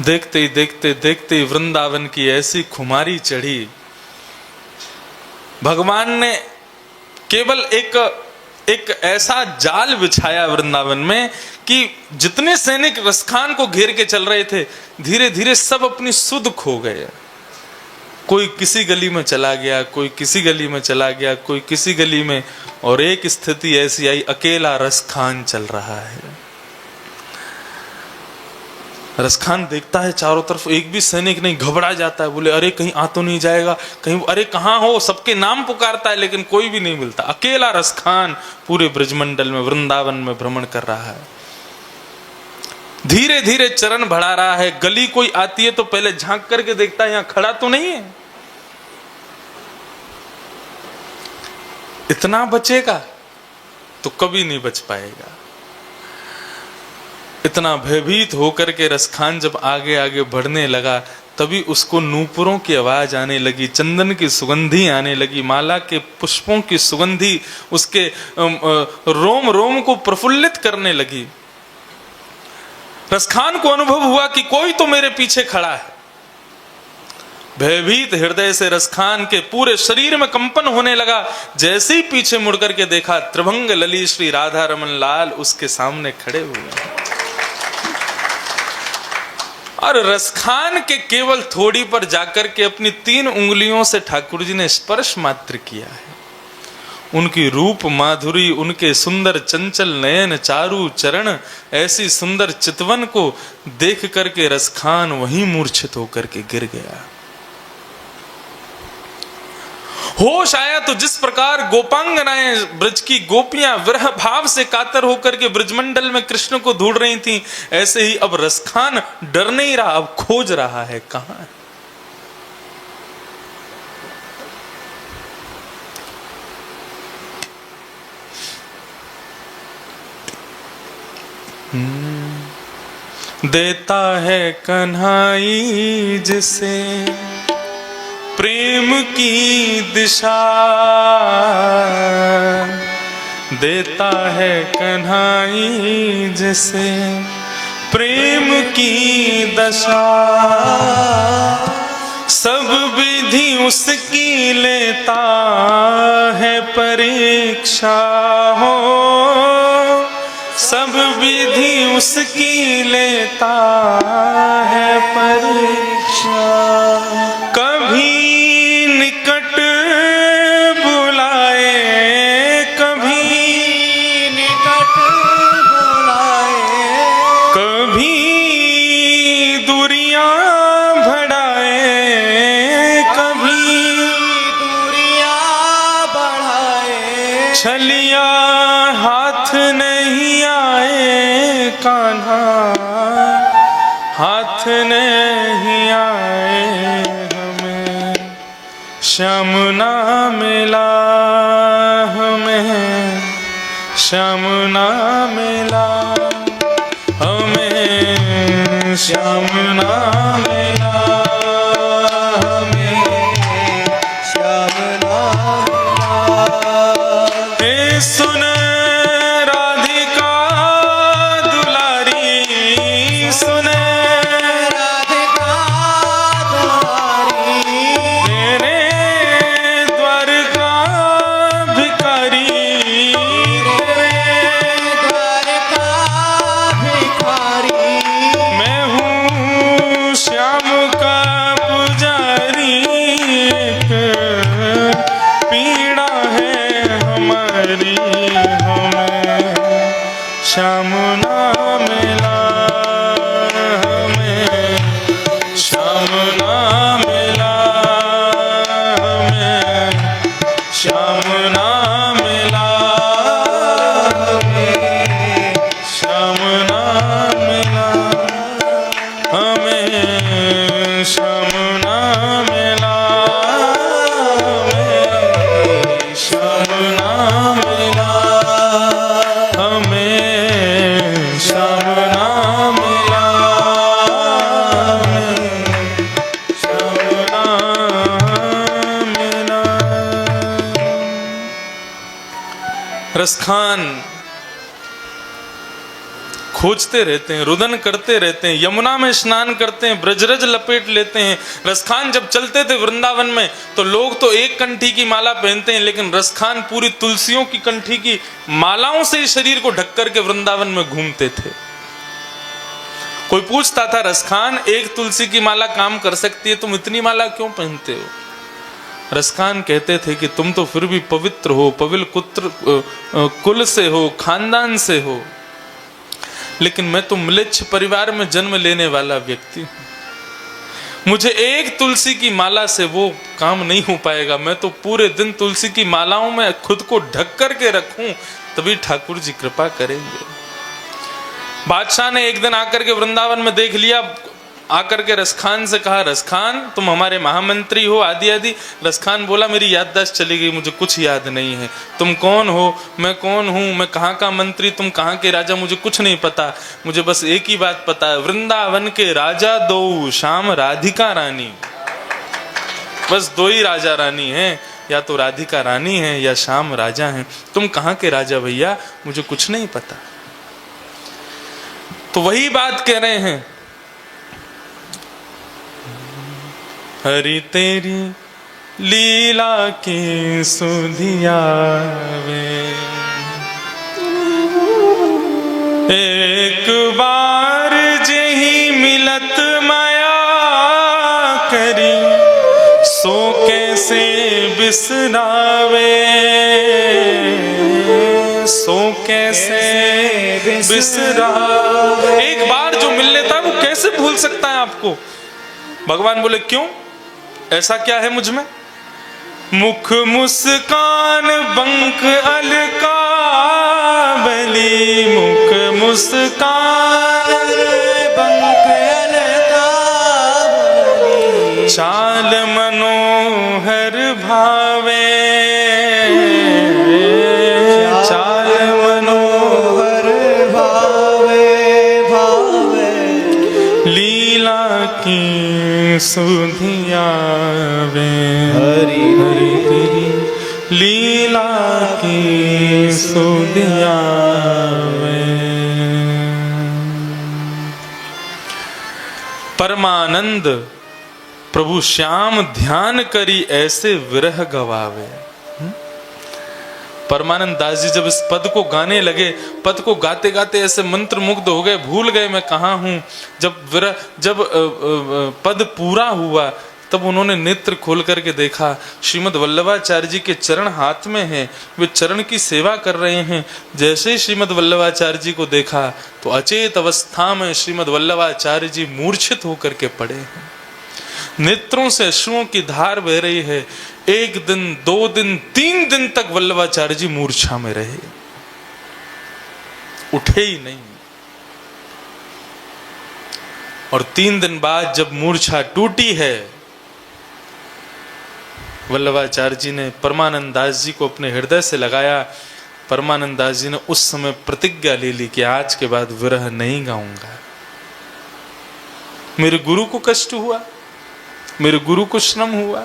देखते ही देखते देखते ही वृंदावन की ऐसी खुमारी चढ़ी, भगवान ने केवल एक ऐसा जाल बिछाया वृंदावन में कि जितने सैनिक रसखान को घेर के चल रहे थे, धीरे धीरे सब अपनी सुध खो गए। कोई किसी गली में चला गया, कोई किसी गली में चला गया, कोई किसी गली में, और एक स्थिति ऐसी आई, अकेला रसखान चल रहा है। रसखान देखता है चारों तरफ एक भी सैनिक नहीं, घबरा जाता है, बोले अरे कहीं आ तो नहीं जाएगा, कहीं अरे कहाँ हो, सबके नाम पुकारता है लेकिन कोई भी नहीं मिलता। अकेला रसखान पूरे ब्रजमंडल में, वृंदावन में भ्रमण कर रहा है। धीरे धीरे चरण बढ़ा रहा है, गली कोई आती है तो पहले झांक करके देखता है यहां खड़ा तो नहीं है। इतना बचेगा तो कभी नहीं बच पाएगा। इतना भयभीत होकर के रसखान जब आगे आगे बढ़ने लगा, तभी उसको नूपुरों की आवाज आने लगी, चंदन की सुगंधी आने लगी, माला के पुष्पों की सुगंधी उसके रोम रोम को प्रफुल्लित करने लगी। रसखान को अनुभव हुआ कि कोई तो मेरे पीछे खड़ा है। भयभीत हृदय से रसखान के पूरे शरीर में कंपन होने लगा। जैसे ही पीछे मुड़कर के देखा, त्रिभंग लली श्री राधा रमन लाल उसके सामने खड़े हुए। और रसखान के केवल थोड़ी पर जाकर के अपनी 3 उंगलियों से ठाकुर जी ने स्पर्श मात्र किया है। उनकी रूप माधुरी, उनके सुंदर चंचल नयन, चारु चरण, ऐसी सुंदर चितवन को देख करके रसखान वहीं मूर्छित होकर के गिर गया। होश आया तो जिस प्रकार गोपांगनाएं, ब्रज की गोपियां विरह भाव से कातर होकर के ब्रजमंडल में कृष्ण को ढूंढ रही थीं, ऐसे ही अब रसखान डर नहीं रहा, अब खोज रहा है कहां है। देता है कन्हाई जिसे प्रेम की दिशा, देता है कन्हाई जिसे प्रेम की दशा, सब विधि उसकी लेता है परीक्षा हो, सब विधि उसकी लेता है परीक्षा। कभी निकट बुलाए, कभी निकट बुलाए, कभी दूरियां बढ़ाए, कभी दूरियां बढ़ाए। छलिया हाथ नहीं आए कान्हा, हाथ नहीं आए हमें, श्याम ना मिला हमें, श्याम ना मिला हमें, श्याम ना मिला हमें, श्याम ना मिला। हे सुन राधिका दुलारी, सुन राधिका दुलारी, तेरे द्वार का भिखारी, तेरे द्वार का भिखारी। मैं हूँ श्याम का पुजारी, एक पीड़ा है हमारी, हमें श्याम ना मिला हमें, श्याम ना मिला हमें, श्याम ना मिला हमें, श्याम ना मिला हमें, श्याम ना मिला हमें, श्याम ना मिला हमें, श्याम ना मिला हमें, श्याम ना मिला। रसखान खोजते रहते हैं, रुदन करते रहते हैं, यमुना में स्नान करते हैं, ब्रजरज लपेट लेते हैं। रसखान जब चलते थे वृंदावन में तो लोग तो एक कंठी की माला पहनते हैं, लेकिन रसखान पूरी तुलसियों की कंठी की मालाओं से ही शरीर को ढक करके वृंदावन में घूमते थे। कोई पूछता था, रसखान एक तुलसी की माला काम कर सकती है, तुम इतनी माला क्यों पहनते हो? रसखान कहते थे कि तुम तो फिर भी पवित्र हो, कुल से हो, खानदान से हो, लेकिन मैं तो म्लेच्छ परिवार में जन्म लेने वाला व्यक्ति हूं। मुझे एक तुलसी की माला से वो काम नहीं हो पाएगा। मैं तो पूरे दिन तुलसी की मालाओं में खुद को ढक करके रखूं, तभी ठाकुर जी कृपा करेंगे। बादशाह ने एक दिन आकर के वृंदावन में देख लिया, आकर के रसखान से कहा, रसखान तुम हमारे महामंत्री हो, आदि आदि। रसखान बोला, मेरी याददाश्त चली गई, मुझे कुछ याद नहीं है। तुम कौन हो, मैं कौन हूं, मैं कहाँ का मंत्री, तुम कहाँ के राजा, मुझे कुछ नहीं पता। मुझे बस एक ही बात पता है, वृंदावन के राजा दो, श्याम राधिका रानी। बस दो ही राजा रानी हैं, या तो राधिका रानी है या श्याम राजा हैं। तुम कहाँ के राजा भैया, मुझे कुछ नहीं पता। तो वही बात कह रहे हैं, हरि तेरी लीला की सुधिया वे, एक बार जेही मिलत माया करी, सो कैसे बिसरावे, सो कैसे बिसरावे। एक बार जो मिल लेता है वो कैसे भूल सकता है आपको? भगवान बोले, क्यों, ऐसा क्या है मुझ में? मुख मुस्कान बंक अलकावली, मुख मुस्कान बंक अलकावली, चाल मनोहर भावे, चाल मनोहर भावे, भावे लीला की सुधिया वे, हरि हरि तेरी लीला की सुधिया वे। परमानंद प्रभु श्याम ध्यान करी, ऐसे विरह गवावे। परमानंद दास जी जब इस पद को गाने लगे, पद को गाते गाते ऐसे मंत्र मुग्ध हो गए, भूल गए मैं कहाँ हूँ। जब पद पूरा हुआ तब उन्होंने नेत्र खोल करके देखा, श्रीमद् वल्लभाचार्य जी के चरण हाथ में हैं, वे चरण की सेवा कर रहे हैं। जैसे ही श्रीमद् वल्लभाचार्य जी को देखा तो अचेत अवस्था में श्रीमद् वल्लभाचार्य जी मूर्छित होकर के पड़े हैं। नेत्रों से अश्रुओं की धार बह रही है। एक दिन, 2 दिन, 3 दिन तक वल्लभाचार्य जी मूर्छा में रहे, उठे ही नहीं। और 3 दिन बाद जब मूर्छा टूटी है, वल्लभाचार्य जी ने परमानंद दास जी को अपने हृदय से लगाया। परमानंद दास जी ने उस समय प्रतिज्ञा ले ली कि आज के बाद विरह नहीं गाऊंगा। मेरे गुरु को कष्ट हुआ, मेरे गुरु को श्रम हुआ।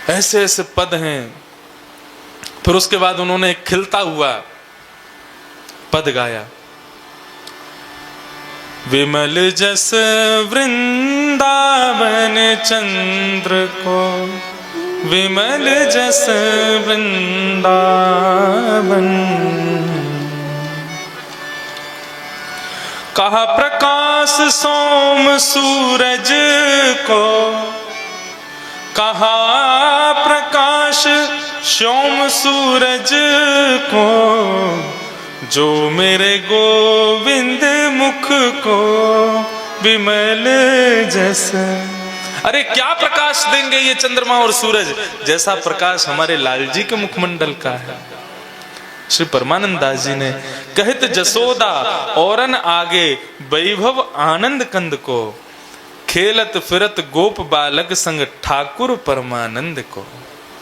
ऐसे ऐसे पद हैं। फिर उसके बाद उन्होंने एक खिलता हुआ पद गाया, विमल जस वृंदावन चंद्र को, विमल जस वृंदावन, कहा प्रकाश सोम सूरज को, कहा प्रकाश सोम सूरज को, जो मेरे गोविंद मुख को विमल जस। अरे क्या प्रकाश देंगे ये चंद्रमा और सूरज, जैसा प्रकाश हमारे लाल जी के मुखमंडल का है। श्री परमानंद दास जी ने कहत जसोदा औरन आगे, वैभव आनंद कंद को, खेलत फिरत गोप बालक संग ठाकुर परमानंद को।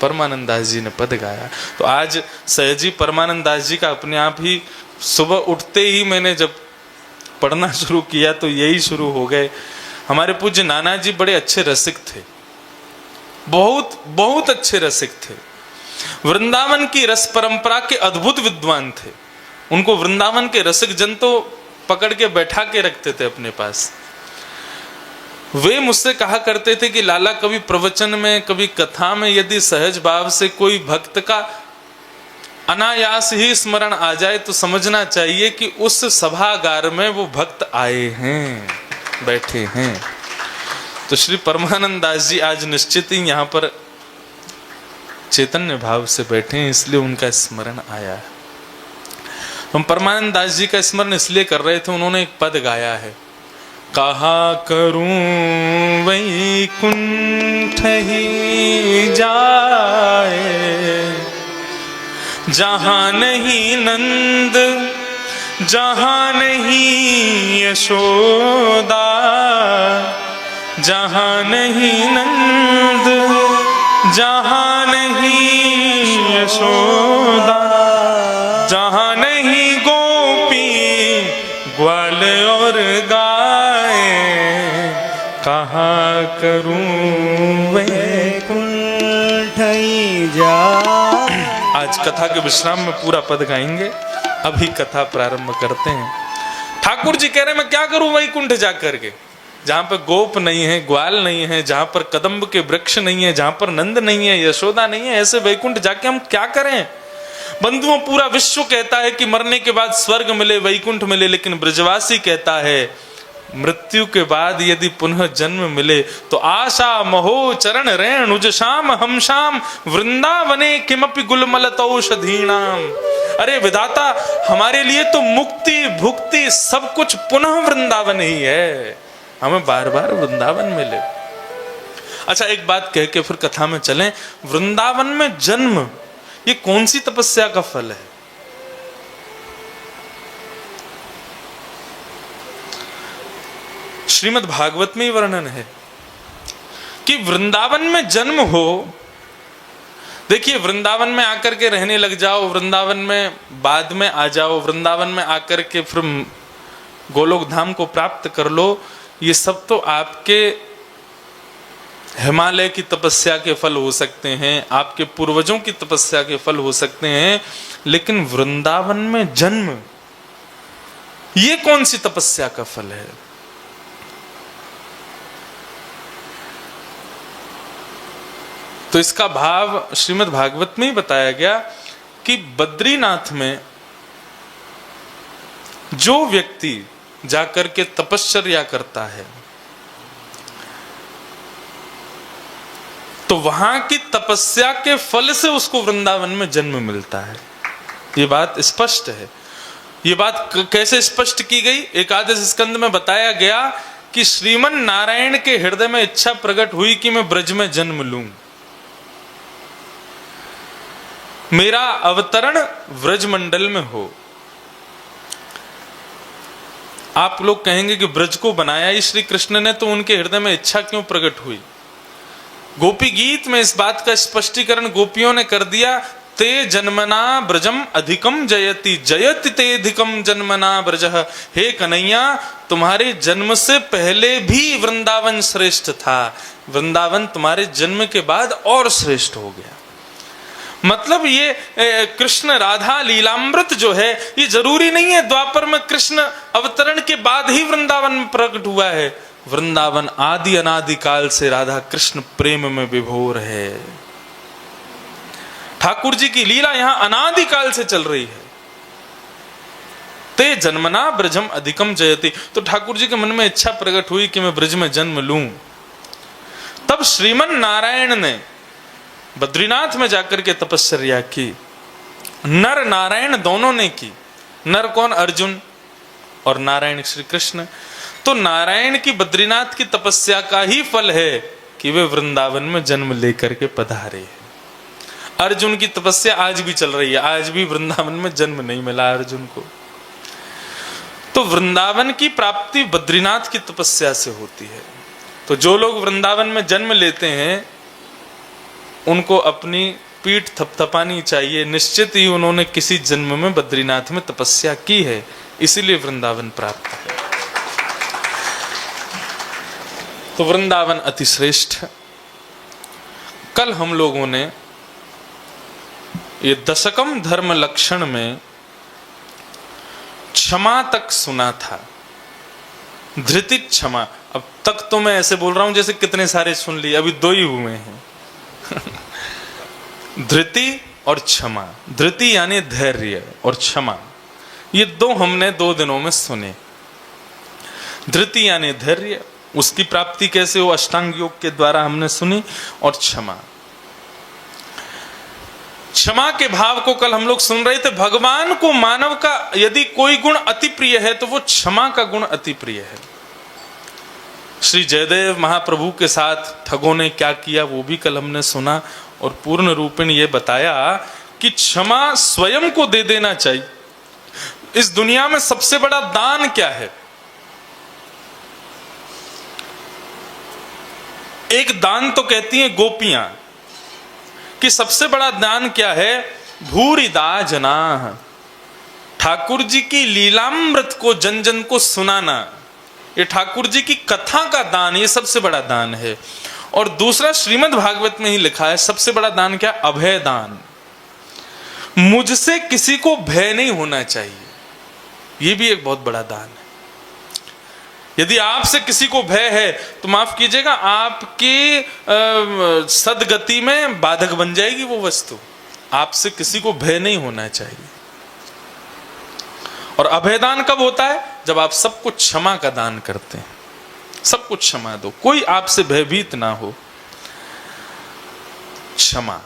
परमानंद दास जी ने पद गाया। तो आज सहजी परमानंद दास जी का अपने आप ही सुबह उठते ही मैंने जब पढ़ना शुरू किया तो यही शुरू हो गए। हमारे पूज्य नाना जी बड़े अच्छे रसिक थे, बहुत बहुत अच्छे रसिक थे। वृंदावन की रस परंपरा के अद्भुत विद्वान थे। उनको वृंदावन के रसिक जन तो पकड़ के बैठा के रखते थे अपने पास। वे मुझसे कहा करते थे कि लाला, कभी प्रवचन में, कभी कथा में यदि सहज भाव से कोई भक्त का अनायास ही स्मरण आ जाए तो समझना चाहिए कि उस सभागार में वो भक्त आए हैं, बैठे हैं। तो श्री परमानंद दास जी आज निश्चित ही यहाँ पर चैतन्य भाव से बैठे हैं, इसलिए उनका स्मरण आया है। हम परमानंद दास जी का स्मरण इसलिए कर रहे थे, उन्होंने एक पद गाया है, कहा करूं वैकुंठ ही जाए, जहां नहीं नंद, जहां नहीं यशोदा, जहां नहीं नंद, जहां नहीं यशोदा, जहां नहीं गोपी ग्वाल और गाय, कहाँ करूं वैकुंठ ही जाए। आज कथा के विश्राम में पूरा पद गाएंगे, अभी कथा प्रारंभ करते हैं। ठाकुर जी कह रहे मैं क्या करूं वैकुंठ जाकर के, जहां पर गोप नहीं है, ग्वाल नहीं है, जहां पर कदम्ब के वृक्ष नहीं है, जहां पर नंद नहीं है, यशोदा नहीं है, ऐसे वैकुंठ जाके हम क्या करें। बंधुओं, पूरा विश्व कहता है कि मरने के बाद स्वर्ग मिले, वैकुंठ मिले, लेकिन ब्रजवासी कहता है मृत्यु के बाद यदि पुनः जन्म मिले तो आशा महो चरण रेणुज श्याम हम श्याम वृंदावने किमपि गुलमलतौषधीणाम। अरे विधाता, हमारे लिए तो मुक्ति भुक्ति सब कुछ पुनः वृंदावन ही है, हमें बार बार वृंदावन मिले। अच्छा, एक बात कह के फिर कथा में चलें। वृंदावन में जन्म, ये कौन सी तपस्या का फल है? श्रीमद् भागवत में ही वर्णन है कि वृंदावन में जन्म हो। देखिए, वृंदावन में आकर के रहने लग जाओ, वृंदावन में बाद में आ जाओ, वृंदावन में आकर के फिर गोलोक धाम को प्राप्त कर लो, ये सब तो आपके हिमालय की तपस्या के फल हो सकते हैं, आपके पूर्वजों की तपस्या के फल हो सकते हैं, लेकिन वृंदावन में जन्म, ये कौन सी तपस्या का फल है? तो इसका भाव श्रीमद् भागवत में ही बताया गया कि बद्रीनाथ में जो व्यक्ति जाकर के तपश्चर्या करता है तो वहां की तपस्या के फल से उसको वृंदावन में जन्म मिलता है। ये बात स्पष्ट है। ये बात कैसे स्पष्ट की गई? एकादश स्कंद में बताया गया कि श्रीमन नारायण के हृदय में इच्छा प्रकट हुई कि मैं ब्रज में जन्म लूं, मेरा अवतरण व्रज मंडल में हो। आप लोग कहेंगे कि ब्रज को बनाया ही श्री कृष्ण ने, तो उनके हृदय में इच्छा क्यों प्रकट हुई? गोपी गीत में इस बात का स्पष्टीकरण गोपियों ने कर दिया, ते जन्मना ब्रजम अधिकम जयति जयति ते अधिकम जन्मना ब्रजः। हे कन्हैया, तुम्हारे जन्म से पहले भी वृंदावन श्रेष्ठ था, वृंदावन तुम्हारे जन्म के बाद और श्रेष्ठ हो गया। मतलब ये कृष्ण राधा लीलामृत जो है, ये जरूरी नहीं है द्वापर में कृष्ण अवतरण के बाद ही वृंदावन में प्रकट हुआ है। वृंदावन आदि अनादि काल से राधा कृष्ण प्रेम में विभोर है। ठाकुर जी की लीला यहां अनादि काल से चल रही है। ते जन्मना ब्रजम अधिकम जयति। तो ठाकुर जी के मन में इच्छा प्रकट हुई कि मैं ब्रज में जन्म लूं। तब श्रीमन नारायण ने बद्रीनाथ में जाकर के तपस्या की। नर नारायण दोनों ने की। नर कौन? अर्जुन, और नारायण श्री कृष्ण। तो नारायण की बद्रीनाथ की तपस्या का ही फल है कि वे वृंदावन में जन्म लेकर के पधारे हैं। अर्जुन की तपस्या आज भी चल रही है, आज भी वृंदावन में जन्म नहीं मिला अर्जुन को। तो वृंदावन की प्राप्ति बद्रीनाथ की तपस्या से होती है। तो जो लोग वृंदावन में जन्म लेते हैं उनको अपनी पीठ थपथपानी चाहिए, निश्चित ही उन्होंने किसी जन्म में बद्रीनाथ में तपस्या की है, इसीलिए वृंदावन प्राप्त है। तो वृंदावन अति श्रेष्ठ। कल हम लोगों ने ये दशकम धर्म लक्षण में क्षमा तक सुना था। धृति क्षमा, अब तक तो मैं ऐसे बोल रहा हूं जैसे कितने सारे सुन लिए, अभी 2 ही हुए हैं। धृति और क्षमा। धृति यानी धैर्य और क्षमा, ये 2 हमने 2 दिनों में सुने। धृति यानी धैर्य, उसकी प्राप्ति कैसे हो, अष्टांग योग के द्वारा हमने सुनी। और क्षमा, क्षमा के भाव को कल हम लोग सुन रहे थे। भगवान को मानव का यदि कोई गुण अति प्रिय है तो वो क्षमा का गुण अति प्रिय है। श्री जयदेव महाप्रभु के साथ ठगों ने क्या किया वो भी कल हमने सुना, और पूर्ण रूपेण ये बताया कि क्षमा स्वयं को दे देना चाहिए। इस दुनिया में सबसे बड़ा दान क्या है? एक दान तो कहती हैं गोपियां कि सबसे बड़ा दान क्या है? भूरिदा जना, ठाकुर जी की लीलामृत को जन जन को सुनाना, ये ठाकुर जी की कथा का दान, ये सबसे बड़ा दान है। और दूसरा श्रीमद् भागवत में ही लिखा है सबसे बड़ा दान क्या? अभय दान। मुझसे किसी को भय नहीं होना चाहिए, ये भी एक बहुत बड़ा दान है। यदि आपसे किसी को भय है तो माफ कीजिएगा, आपकी सदगति में बाधक बन जाएगी वो वस्तु। आपसे किसी को भय नहीं होना चाहिए। और अभयदान कब होता है? जब आप सबको क्षमा का दान करते हैं। सबको क्षमा दो, कोई आपसे भयभीत ना हो। क्षमा।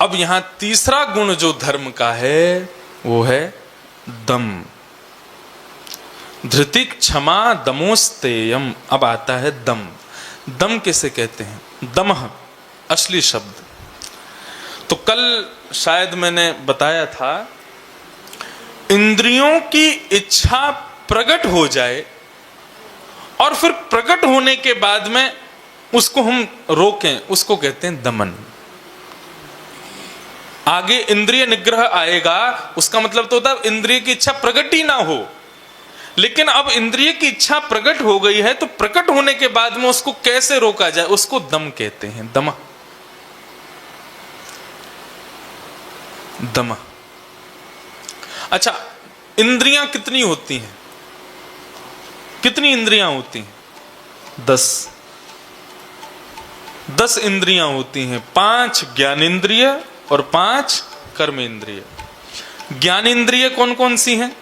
अब यहां तीसरा गुण जो धर्म का है वो है दम। धृति क्षमा दमोस्तेयम। अब आता है दम। दम किसे कहते हैं? दमः असली शब्द। तो कल शायद मैंने बताया था, इंद्रियों की इच्छा प्रकट हो जाए और फिर प्रकट होने के बाद में उसको हम रोकें, उसको कहते हैं दमन। आगे इंद्रिय निग्रह आएगा, उसका मतलब तो होता है इंद्रिय की इच्छा प्रकट ही ना हो। लेकिन अब इंद्रिय की इच्छा प्रकट हो गई है तो प्रकट होने के बाद में उसको कैसे रोका जाए, उसको दम कहते हैं। दमा, दमा। अच्छा, इंद्रियां कितनी होती हैं? कितनी इंद्रियां होती हैं? 10 इंद्रियां होती हैं। 5 ज्ञानेंद्रिय और 5 कर्मेंद्रिय। ज्ञानेंद्रिय कौन कौन सी हैं?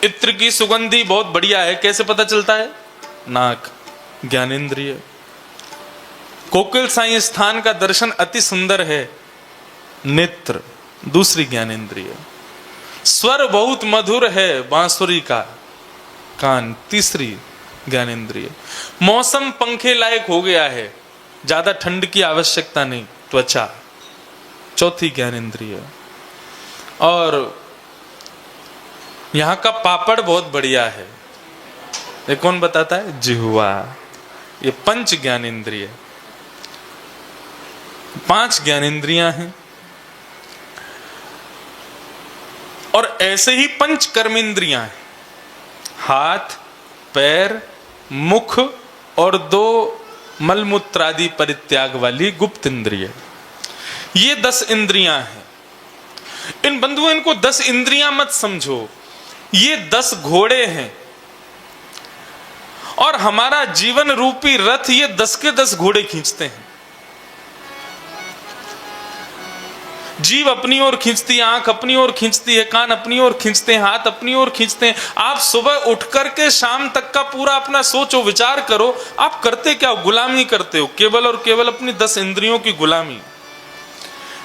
इत्र की सुगंधी बहुत बढ़िया है, कैसे पता चलता है? नाक, ज्ञानेंद्रिय। कोकिल साई स्थान का दर्शन अति सुंदर है, नेत्र, दूसरी ज्ञानेंद्रिय। स्वर बहुत मधुर है, बांसुरी का, कान, तीसरी ज्ञानेंद्रिय। मौसम पंखे लायक हो गया है, ज्यादा ठंड की आवश्यकता नहीं, त्वचा, चौथी ज्ञानेंद्रिय। और यहां का पापड़ बहुत बढ़िया है, ये कौन बताता है? जिह्वा। ये 5 ज्ञानेंद्रिय, 5 ज्ञानेंद्रियां हैं। और ऐसे ही 5 कर्मेंद्रियां हैं, हाथ, पैर, मुख और 2 मलमूत्रादि परित्याग वाली गुप्त इंद्रिय। ये 10 इंद्रियां हैं। इन बंधुओं, इनको 10 इंद्रियां मत समझो, ये 10 घोड़े हैं। और हमारा जीवन रूपी रथ ये 10 के 10 घोड़े खींचते हैं। जीव अपनी ओर खींचती है, आंख अपनी ओर खींचती है, कान अपनी ओर खींचते हैं, हाथ अपनी ओर खींचते हैं। आप सुबह उठ करके शाम तक का पूरा अपना सोचो, विचार करो, आप करते क्या हो? गुलामी करते हो, केवल और केवल अपनी 10 इंद्रियों की गुलामी।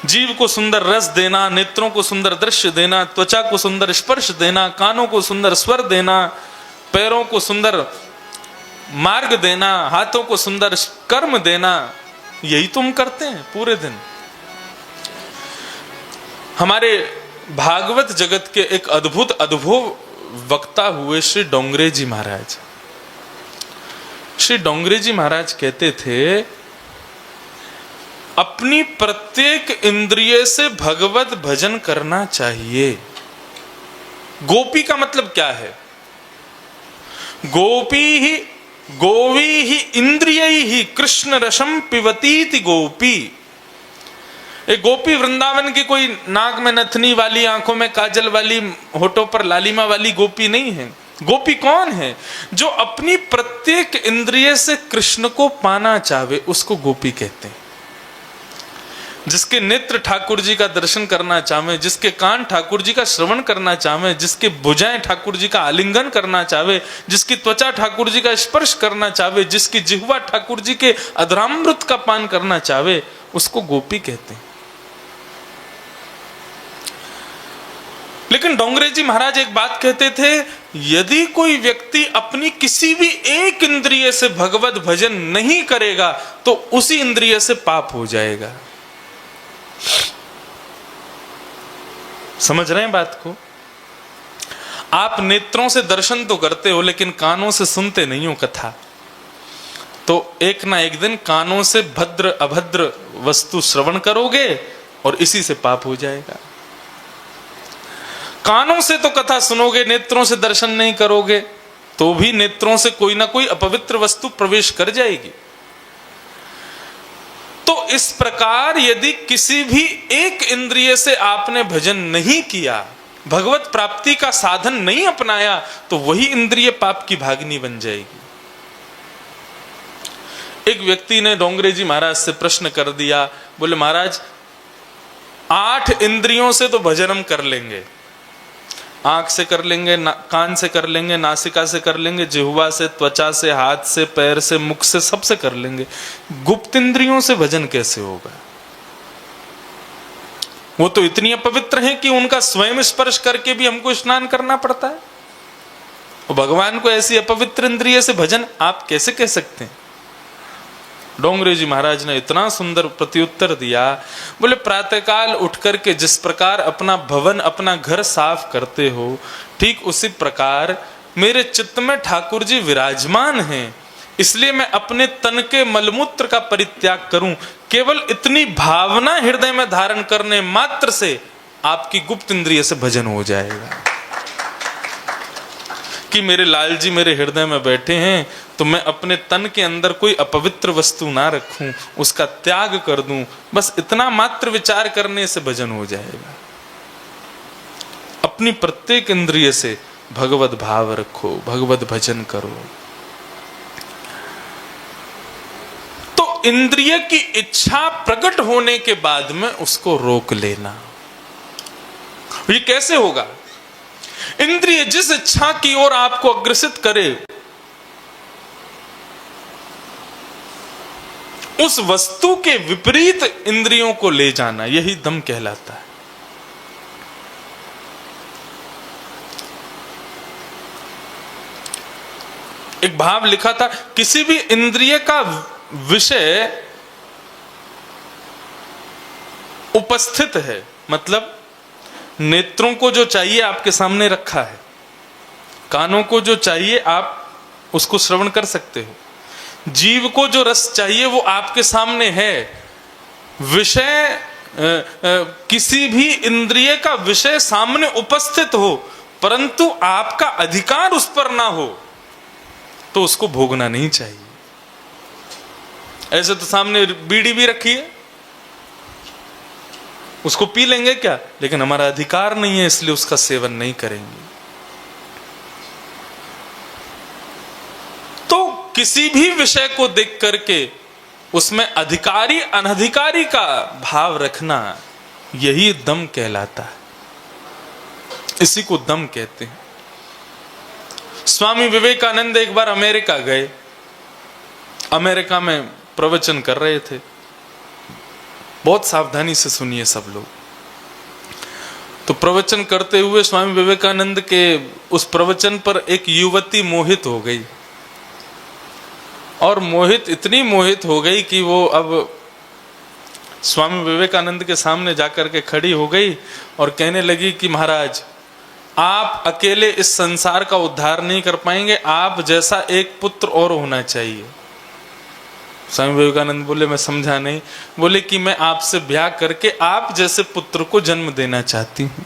जीव को सुंदर रस देना, नेत्रों को सुंदर दृश्य देना, त्वचा को सुंदर स्पर्श देना, कानों को सुंदर स्वर देना, पैरों को सुंदर मार्ग देना, हाथों को सुंदर कर्म देना, यही तुम करते हैं पूरे दिन। हमारे भागवत जगत के एक अद्भुत अनुभव वक्ता हुए श्री डोंगरे जी महाराज। श्री डोंगरे जी महाराज कहते थे, अपनी प्रत्येक इंद्रिय से भगवत भजन करना चाहिए। गोपी का मतलब क्या है? गोवी ही इंद्रिय ही कृष्ण रसम पिबतीति गोपी। एक गोपी वृंदावन की कोई नाक में नथनी वाली, आंखों में काजल वाली, होठों पर लालिमा वाली गोपी नहीं है। गोपी कौन है? जो अपनी प्रत्येक इंद्रिय से कृष्ण को पाना चाहे, उसको गोपी कहते हैं। जिसके नेत्र ठाकुर जी का दर्शन करना चाहे, जिसके कान ठाकुर जी का श्रवण करना चाहे, जिसके भुजाएं ठाकुर जी का आलिंगन करना चाहे, जिसकी त्वचा ठाकुर जी का स्पर्श करना चाहे, जिसकी जिह्वा ठाकुर जी के अधरामृत का पान करना चाहे, उसको गोपी कहते हैं। लेकिन डोंगरे जी महाराज एक बात कहते थे, यदि कोई व्यक्ति अपनी किसी भी एक इंद्रिय से भगवत भजन नहीं करेगा तो उसी इंद्रिय से पाप हो जाएगा। समझ रहे हैं बात को? आप नेत्रों से दर्शन तो करते हो लेकिन कानों से सुनते नहीं हो कथा, तो एक ना एक दिन कानों से भद्र अभद्र वस्तु श्रवण करोगे और इसी से पाप हो जाएगा। कानों से तो कथा सुनोगे, नेत्रों से दर्शन नहीं करोगे तो भी नेत्रों से कोई ना कोई अपवित्र वस्तु प्रवेश कर जाएगी। तो इस प्रकार यदि किसी भी एक इंद्रिय से आपने भजन नहीं किया, भगवत प्राप्ति का साधन नहीं अपनाया, तो वही इंद्रिय पाप की भागिनी बन जाएगी। एक व्यक्ति ने डोंगरे जी महाराज से प्रश्न कर दिया, बोले महाराज 8 इंद्रियों से तो भजन हम कर लेंगे, आंख से कर लेंगे, कान से कर लेंगे, नासिका से कर लेंगे, जिह्वा से, त्वचा से, हाथ से, पैर से, मुख से, सबसे कर लेंगे, गुप्त इंद्रियों से भजन कैसे होगा? वो तो इतनी अपवित्र हैं कि उनका स्वयं स्पर्श करके भी हमको स्नान करना पड़ता है। और भगवान को ऐसी अपवित्र इंद्रिय से भजन आप कैसे कह सकते हैं? डोंगरे जी महाराज ने इतना सुंदर प्रत्युत्तर दिया, बोले प्रातःकाल उठ करके जिस प्रकार अपना भवन, अपना घर साफ करते हो, ठीक उसी प्रकार मेरे चित्त में ठाकुर जी विराजमान हैं, इसलिए मैं अपने तन के मलमूत्र का परित्याग करूं। केवल इतनी भावना हृदय में धारण करने मात्र से आपकी गुप्त इंद्रिय से भजन हो जाएगा कि मेरे लाल जी मेरे हृदय में बैठे हैं, तो मैं अपने तन के अंदर कोई अपवित्र वस्तु ना रखूं, उसका त्याग कर दूं। बस इतना मात्र विचार करने से भजन हो जाएगा। अपनी प्रत्येक इंद्रिय से भगवत भाव रखो, भगवत भजन करो। तो इंद्रिय की इच्छा प्रकट होने के बाद में उसको रोक लेना। ये कैसे होगा? इंद्रिय जिस इच्छा की ओर आपको अग्रसित करे, उस वस्तु के विपरीत इंद्रियों को ले जाना, यही दम कहलाता है। एक भाव लिखा था, किसी भी इंद्रिय का विषय उपस्थित है, मतलब नेत्रों को जो चाहिए आपके सामने रखा है, कानों को जो चाहिए आप उसको श्रवण कर सकते हो, जीव को जो रस चाहिए वो आपके सामने है। विषय किसी भी इंद्रिय का विषय सामने उपस्थित हो, परंतु आपका अधिकार उस पर ना हो, तो उसको भोगना नहीं चाहिए। ऐसे तो सामने बीड़ी भी रखी है, उसको पी लेंगे क्या, लेकिन हमारा अधिकार नहीं है, इसलिए उसका सेवन नहीं करेंगे। तो किसी भी विषय को देख करके उसमें अधिकारी अनधिकारी का भाव रखना, यही दम कहलाता है। इसी को दम कहते हैं। स्वामी विवेकानंद एक बार अमेरिका गए, अमेरिका में प्रवचन कर रहे थे। बहुत सावधानी से सुनिए सब लोग। तो प्रवचन करते हुए स्वामी विवेकानंद के उस प्रवचन पर एक युवती मोहित हो गई, और इतनी मोहित हो गई कि वो अब स्वामी विवेकानंद के सामने जाकर के खड़ी हो गई और कहने लगी कि महाराज, आप अकेले इस संसार का उद्धार नहीं कर पाएंगे, आप जैसा एक पुत्र और होना चाहिए। स्वामी विवेकानंद बोले, मैं समझा नहीं। बोले कि मैं आपसे ब्याह करके आप जैसे पुत्र को जन्म देना चाहती हूं।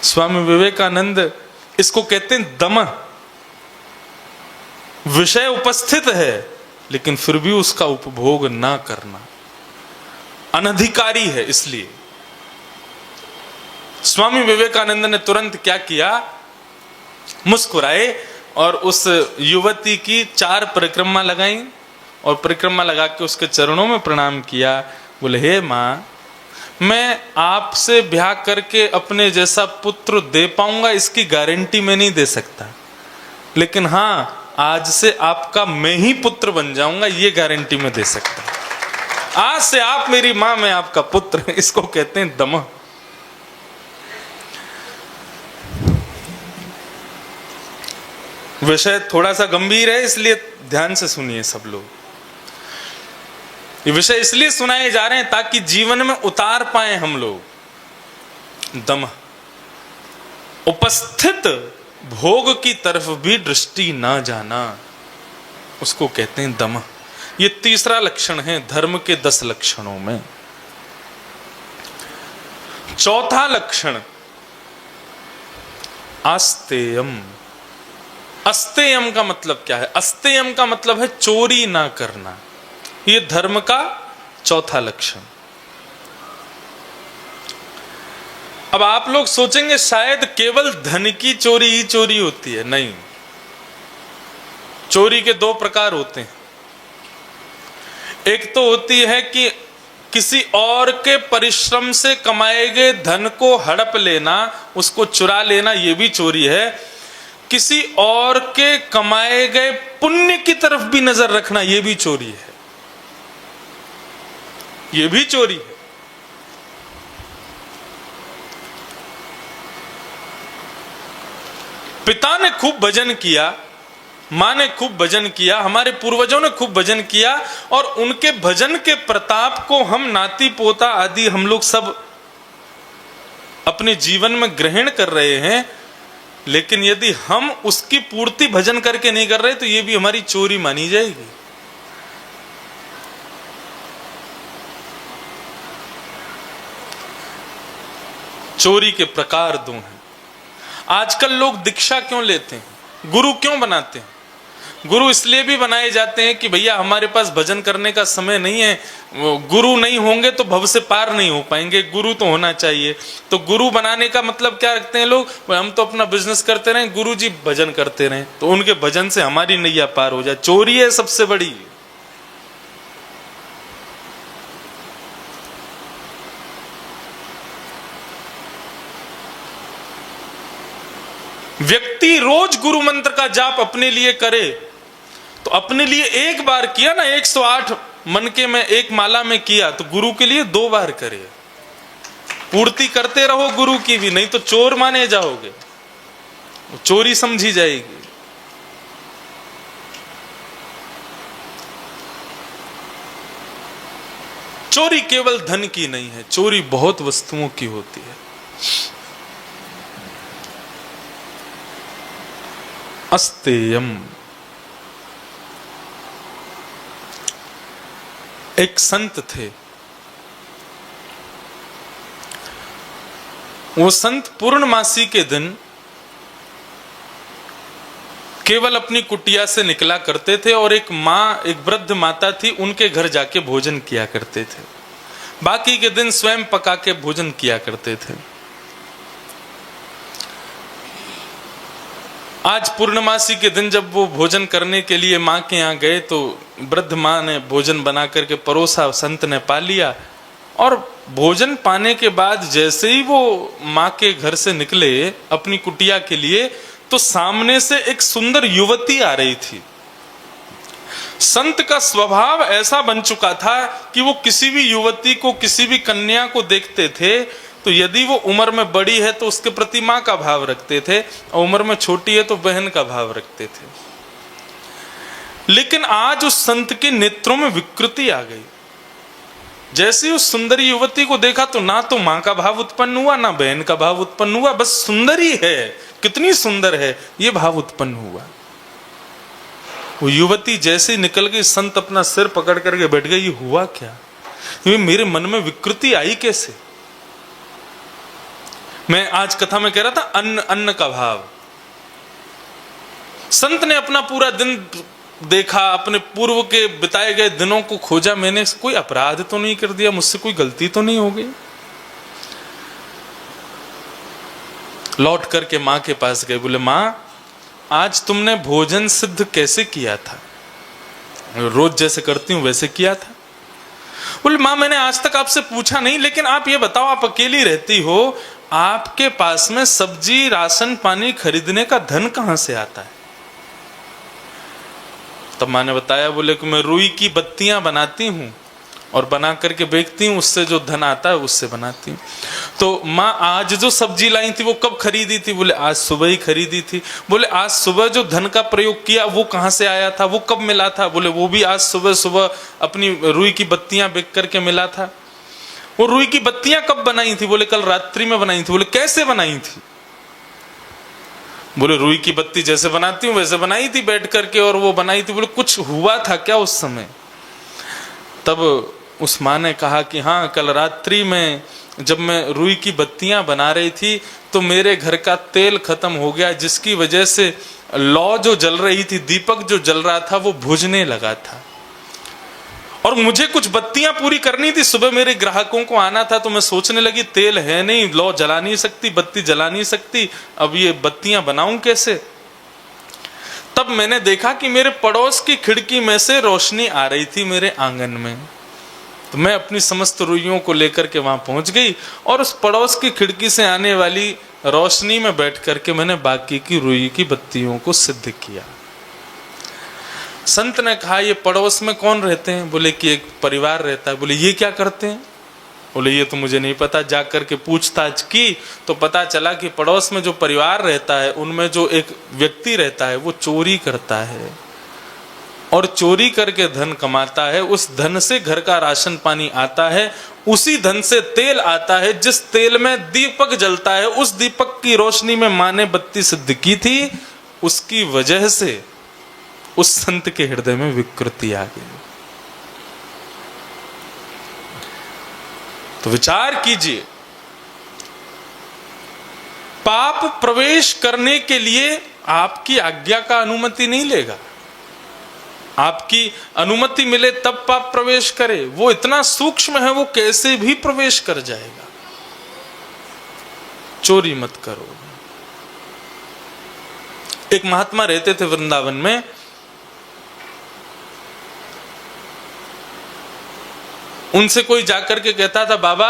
स्वामी विवेकानंद, इसको कहते हैं दम। विषय उपस्थित है लेकिन फिर भी उसका उपभोग ना करना। अनधिकारी है। इसलिए स्वामी विवेकानंद ने तुरंत क्या किया, मुस्कुराए और उस युवती की 4 परिक्रमा लगाई और परिक्रमा लगा के उसके चरणों में प्रणाम किया। बोले, हे माँ, मैं आपसे ब्याह करके अपने जैसा पुत्र दे पाऊंगा इसकी गारंटी मैं नहीं दे सकता, लेकिन हाँ, आज से आपका मैं ही पुत्र बन जाऊंगा ये गारंटी मैं दे सकता हूं। आज से आप मेरी मां, मैं आपका पुत्र। इसको कहते हैं दमह। विषय थोड़ा सा गंभीर है, इसलिए ध्यान से सुनिए सब लोग। ये विषय इसलिए सुनाए जा रहे हैं ताकि जीवन में उतार पाए हम लोग। दमह, उपस्थित भोग की तरफ भी दृष्टि ना जाना, उसको कहते हैं दमह। ये तीसरा लक्षण है धर्म के 10 लक्षणों में। चौथा लक्षण अस्तेयम। अस्तेयम का मतलब क्या है? अस्तेयम का मतलब है चोरी ना करना। ये धर्म का चौथा लक्षण। अब आप लोग सोचेंगे शायद केवल धन की चोरी ही चोरी होती है। नहीं, चोरी के 2 प्रकार होते हैं। एक तो होती है कि किसी और के परिश्रम से कमाए गए धन को हड़प लेना, उसको चुरा लेना, यह भी चोरी है। किसी और के कमाए गए पुण्य की तरफ भी नजर रखना, यह भी चोरी है। यह भी चोरी है। पिता ने खूब भजन किया, मां ने खूब भजन किया, हमारे पूर्वजों ने खूब भजन किया, और उनके भजन के प्रताप को हम नाती पोता आदि हम लोग सब अपने जीवन में ग्रहण कर रहे हैं। लेकिन यदि हम उसकी पूर्ति भजन करके नहीं कर रहे तो यह भी हमारी चोरी मानी जाएगी। चोरी के प्रकार 2 हैं। आजकल लोग दीक्षा क्यों लेते हैं, गुरु क्यों बनाते हैं? गुरु इसलिए भी बनाए जाते हैं कि भैया हमारे पास भजन करने का समय नहीं है, गुरु नहीं होंगे तो भव से पार नहीं हो पाएंगे, गुरु तो होना चाहिए। तो गुरु बनाने का मतलब क्या रखते हैं लोग? हम तो अपना बिजनेस करते रहें, गुरु जी भजन करते रहें, तो उनके भजन से हमारी नैया पार हो जाए। चोरी है सबसे बड़ी। व्यक्ति रोज गुरु मंत्र का जाप अपने लिए करे, तो अपने लिए एक बार किया ना, 108 मन के में एक माला में किया, तो गुरु के लिए 2 बार करे। पूर्ति करते रहो गुरु की भी, नहीं तो चोर माने जाओगे, चोरी समझी जाएगी। चोरी केवल धन की नहीं है, चोरी बहुत वस्तुओं की होती है। अस्तेयम। एक संत थे, वो संत पूर्णमासी के दिन केवल अपनी कुटिया से निकला करते थे और एक वृद्ध माता थी, उनके घर जाके भोजन किया करते थे। बाकी के दिन स्वयं पका के भोजन किया करते थे। आज पूर्णमासी के दिन जब वो भोजन करने के लिए माँ के यहाँ गए तो वृद्ध माँ ने भोजन बना करके परोसा, संत ने पा लिया, और भोजन पाने के बाद जैसे ही वो माँ के घर से निकले अपनी कुटिया के लिए, तो सामने से एक सुंदर युवती आ रही थी। संत का स्वभाव ऐसा बन चुका था कि वो किसी भी युवती को, किसी भी कन्या को देखते थे तो यदि वो उम्र में बड़ी है तो उसके प्रति माँ का भाव रखते थे, और उम्र में छोटी है तो बहन का भाव रखते थे। लेकिन आज उस संत के नेत्रों में विकृति आ गई। जैसे उस सुंदरी युवती को देखा तो ना तो माँ का भाव उत्पन्न हुआ, ना बहन का भाव उत्पन्न हुआ, बस सुंदरी है, कितनी सुंदर है, ये भाव उत्पन्न हुआ। वो युवती जैसे ही निकल गई, संत अपना सिर पकड़ करके बैठ गए। ये हुआ क्या? ये मेरे मन में विकृति आई कैसे? मैं आज कथा में कह रहा था अन्न का भाव। संत ने अपना पूरा दिन देखा, अपने पूर्व के बिताए गए दिनों को खोजा, मैंने कोई अपराध तो नहीं कर दिया, मुझसे कोई गलती तो नहीं हो गई। लौट करके माँ के पास गए, बोले माँ आज तुमने भोजन सिद्ध कैसे किया था? रोज जैसे करती हूं वैसे किया था। बोले माँ मैंने आज तक आपसे पूछा नहीं, लेकिन आप ये बताओ, आप अकेली रहती हो, आपके पास में सब्जी राशन पानी खरीदने का धन कहां से आता है? तब माँ ने बताया, बोले कि मैं रुई की बत्तियां बनाती हूं और बना करके बेचती हूँ, उससे जो धन आता है उससे बनाती हूँ। तो माँ आज जो सब्जी लाई थी वो कब खरीदी थी? बोले आज सुबह ही खरीदी थी। बोले आज सुबह जो धन का प्रयोग किया वो कहाँ से आया था, वो कब मिला था? बोले वो भी आज सुबह सुबह अपनी रुई की बत्तियां बेच करके मिला था। वो रुई की बत्तियां कब बनाई थी? बोले कल रात्रि में बनाई थी। बोले कैसे बनाई थी? बोले रुई की बत्ती जैसे बनाती हूँ वैसे बनाई थी बैठ करके, और वो बनाई थी। बोले कुछ हुआ था क्या उस समय? तब उस माँ ने कहा कि हाँ, कल रात्रि में जब मैं रुई की बत्तियां बना रही थी तो मेरे घर का तेल खत्म हो गया, जिसकी वजह से लौ जो जल रही थी, दीपक जो जल रहा था वो बुझने लगा था, और मुझे कुछ बत्तियां पूरी करनी थी। सुबह मेरे ग्राहकों को आना था, तो मैं सोचने लगी तेल है नहीं, लौ जला नहीं सकती, बत्ती जला नहीं सकती, अब ये बत्तियां बनाऊं कैसे? तब मैंने देखा कि मेरे पड़ोस की खिड़की में से रोशनी आ रही थी मेरे आंगन में। तो मैं अपनी समस्त रुइयों को लेकर के वहां पहुंच गई और उस पड़ोस की खिड़की से आने वाली रोशनी में बैठ करके मैंने बाकी की रुई की बत्तियों को सिद्ध किया। संत ने कहा ये पड़ोस में कौन रहते हैं? बोले कि एक परिवार रहता है। बोले ये क्या करते हैं? बोले ये तो मुझे नहीं पता। जा करके पूछताछ की तो पता चला कि पड़ोस में जो परिवार रहता है उनमें जो एक व्यक्ति रहता है वो चोरी करता है और चोरी करके धन कमाता है। उस धन से घर का राशन पानी आता है, उसी धन से तेल आता है, जिस तेल में दीपक जलता है, उस दीपक की रोशनी में माँ ने बत्ती सिद्ध की थी। उसकी वजह से उस संत के हृदय में विकृति आ गई। तो विचार कीजिए, पाप प्रवेश करने के लिए आपकी आज्ञा का अनुमति नहीं लेगा। आपकी अनुमति मिले तब पाप प्रवेश करे। वो इतना सूक्ष्म है, वो कैसे भी प्रवेश कर जाएगा। चोरी मत करो। एक महात्मा रहते थे वृंदावन में। उनसे कोई जाकर के कहता था, बाबा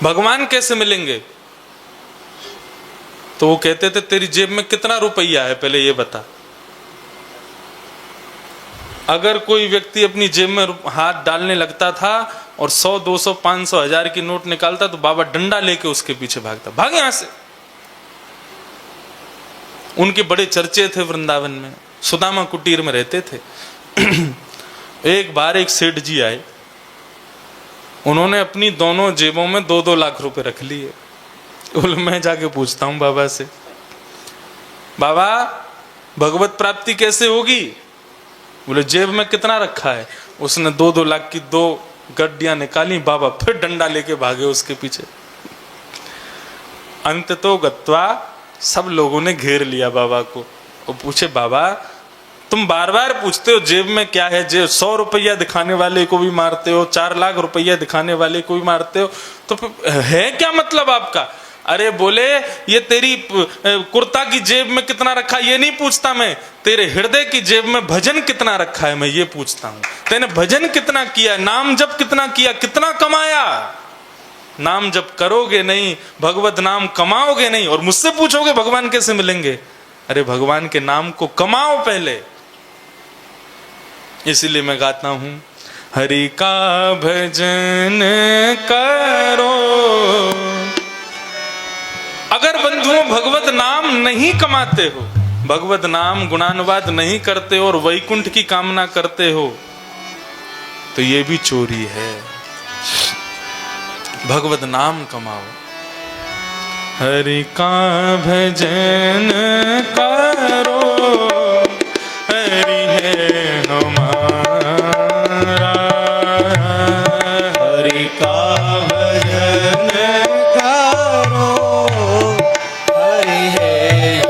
भगवान कैसे मिलेंगे? तो वो कहते थे, तेरी जेब में कितना रुपया है पहले ये बता। अगर कोई व्यक्ति अपनी जेब में हाथ डालने लगता था और 100, 200, 500, 1000 की नोट निकालता तो बाबा डंडा लेके उसके पीछे भागता, भाग यहां से। उनके बड़े चर्चे थे वृंदावन में, सुदामा कुटीर में रहते थे। एक बार एक सेठ जी आए, उन्होंने अपनी दोनों जेबों में 2-2 लाख रुपए रख लिए। बोले मैं जाके पूछता हूं बाबा से, बाबा भगवत प्राप्ति कैसे होगी? बोले जेब में कितना रखा है? उसने 2-2 लाख की 2 गड्डियां निकाली। बाबा फिर डंडा लेके भागे उसके पीछे। अंत तो गत्वा सब लोगों ने घेर लिया बाबा को और पूछे, बाबा तुम बार बार पूछते हो जेब में क्या है? जेब 100 रुपया दिखाने वाले को भी मारते हो, 4 लाख रुपया दिखाने वाले को भी मारते हो, तो है क्या मतलब आपका? अरे बोले ये तेरी कुर्ता की जेब में कितना रखा ये नहीं पूछता मैं, तेरे हृदय की जेब में भजन कितना रखा है मैं ये पूछता हूं। तेने भजन कितना किया, नाम जप कितना किया, कितना कमाया? नाम जप करोगे नहीं, भगवत नाम कमाओगे नहीं, और मुझसे पूछोगे भगवान कैसे मिलेंगे? अरे भगवान के नाम को कमाओ पहले। इसीलिए मैं गाता हूं, हरि का भजन करो। अगर बंधुओं भगवत नाम नहीं कमाते हो, भगवत नाम गुणानुवाद नहीं करते हो और वैकुंठ की कामना करते हो, तो ये भी चोरी है। भगवत नाम कमाओ। हरि का भजन करो, हरि है हमारा। हरि का भजन करो, हरि है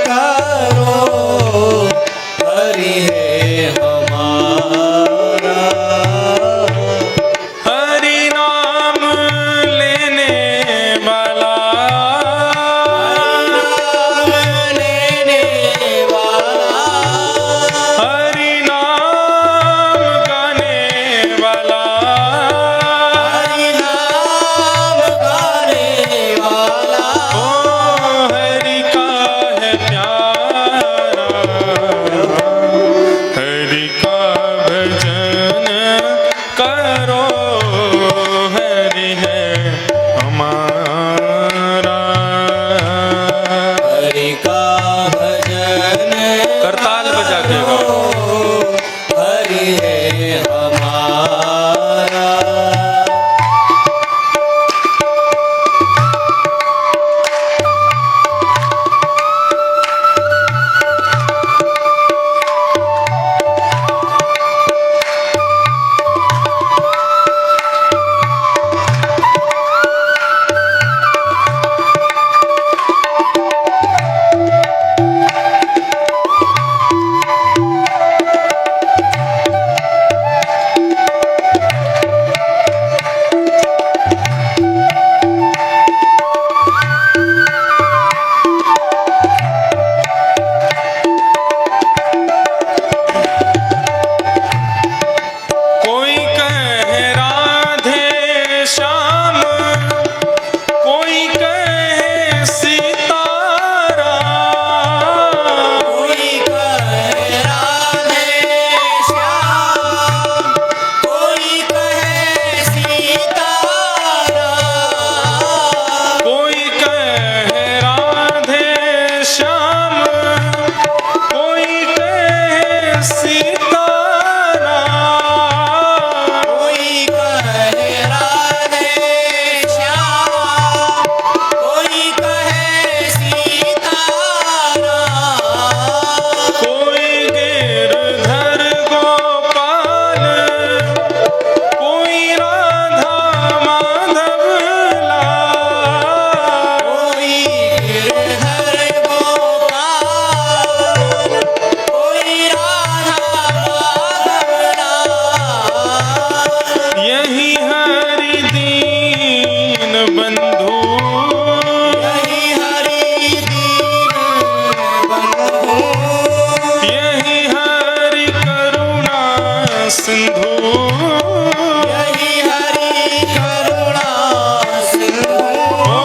करो, हरि है हमारा। हरि नाम लेने वाला, नाम लेने वाला, हरि नाम गाने वाला, हरि नाम गाने वाला, ओ हरि का है प्यारा, हरि का भजन करो, हरि है हमारा। हरि का भजन करताल बजा के गाओ। हरि है हमारा। कोई कहे राधे श्याम, कोई कहे सीताराम, कोई कहे राधे श्याम, कोई कहे सीताराम, कोई कहे राधे श्याम, कोई कहे सीताराम, कोई कहे राधे श्याम, कोई कहे सीताराम, कोई गिरधर गोपाल, कोई राधा माधव लाल, कोई गिरधर गोपाल, कोई राधा माधव लाल। यही हरि दीन बंधु, यही हरि दीन बंधु, यही हरि करुणा सिंधु, यही हरि करुणा सिंधु। ओ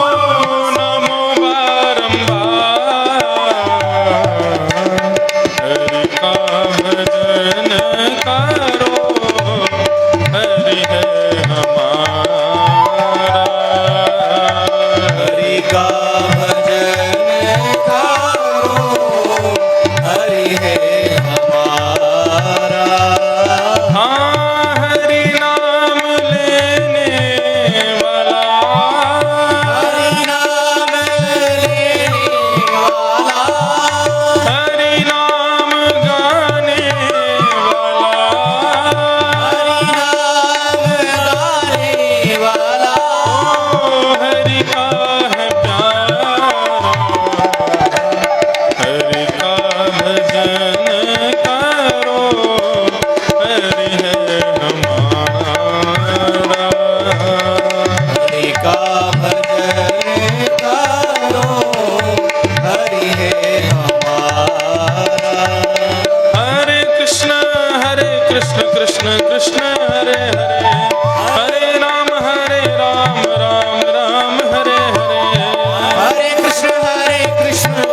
नमो बारंबार, हरि का भजन करो, हरि है हमारा। हरि का भजन करो, हरि है हमारा। हाँ हरि नाम लेने वाला, हरि नाम लेने वाला, हरि नाम गाने वाला, हरि नाम गाने वाला, ओ हरि का है प्यारा, हरि का भजन करो, हरि है हमारा। हरि का भजन करो, हरि है हमारा। हरे कृष्ण कृष्ण कृष्ण हरे हरे, हरे राम राम राम हरे हरे, हरे कृष्ण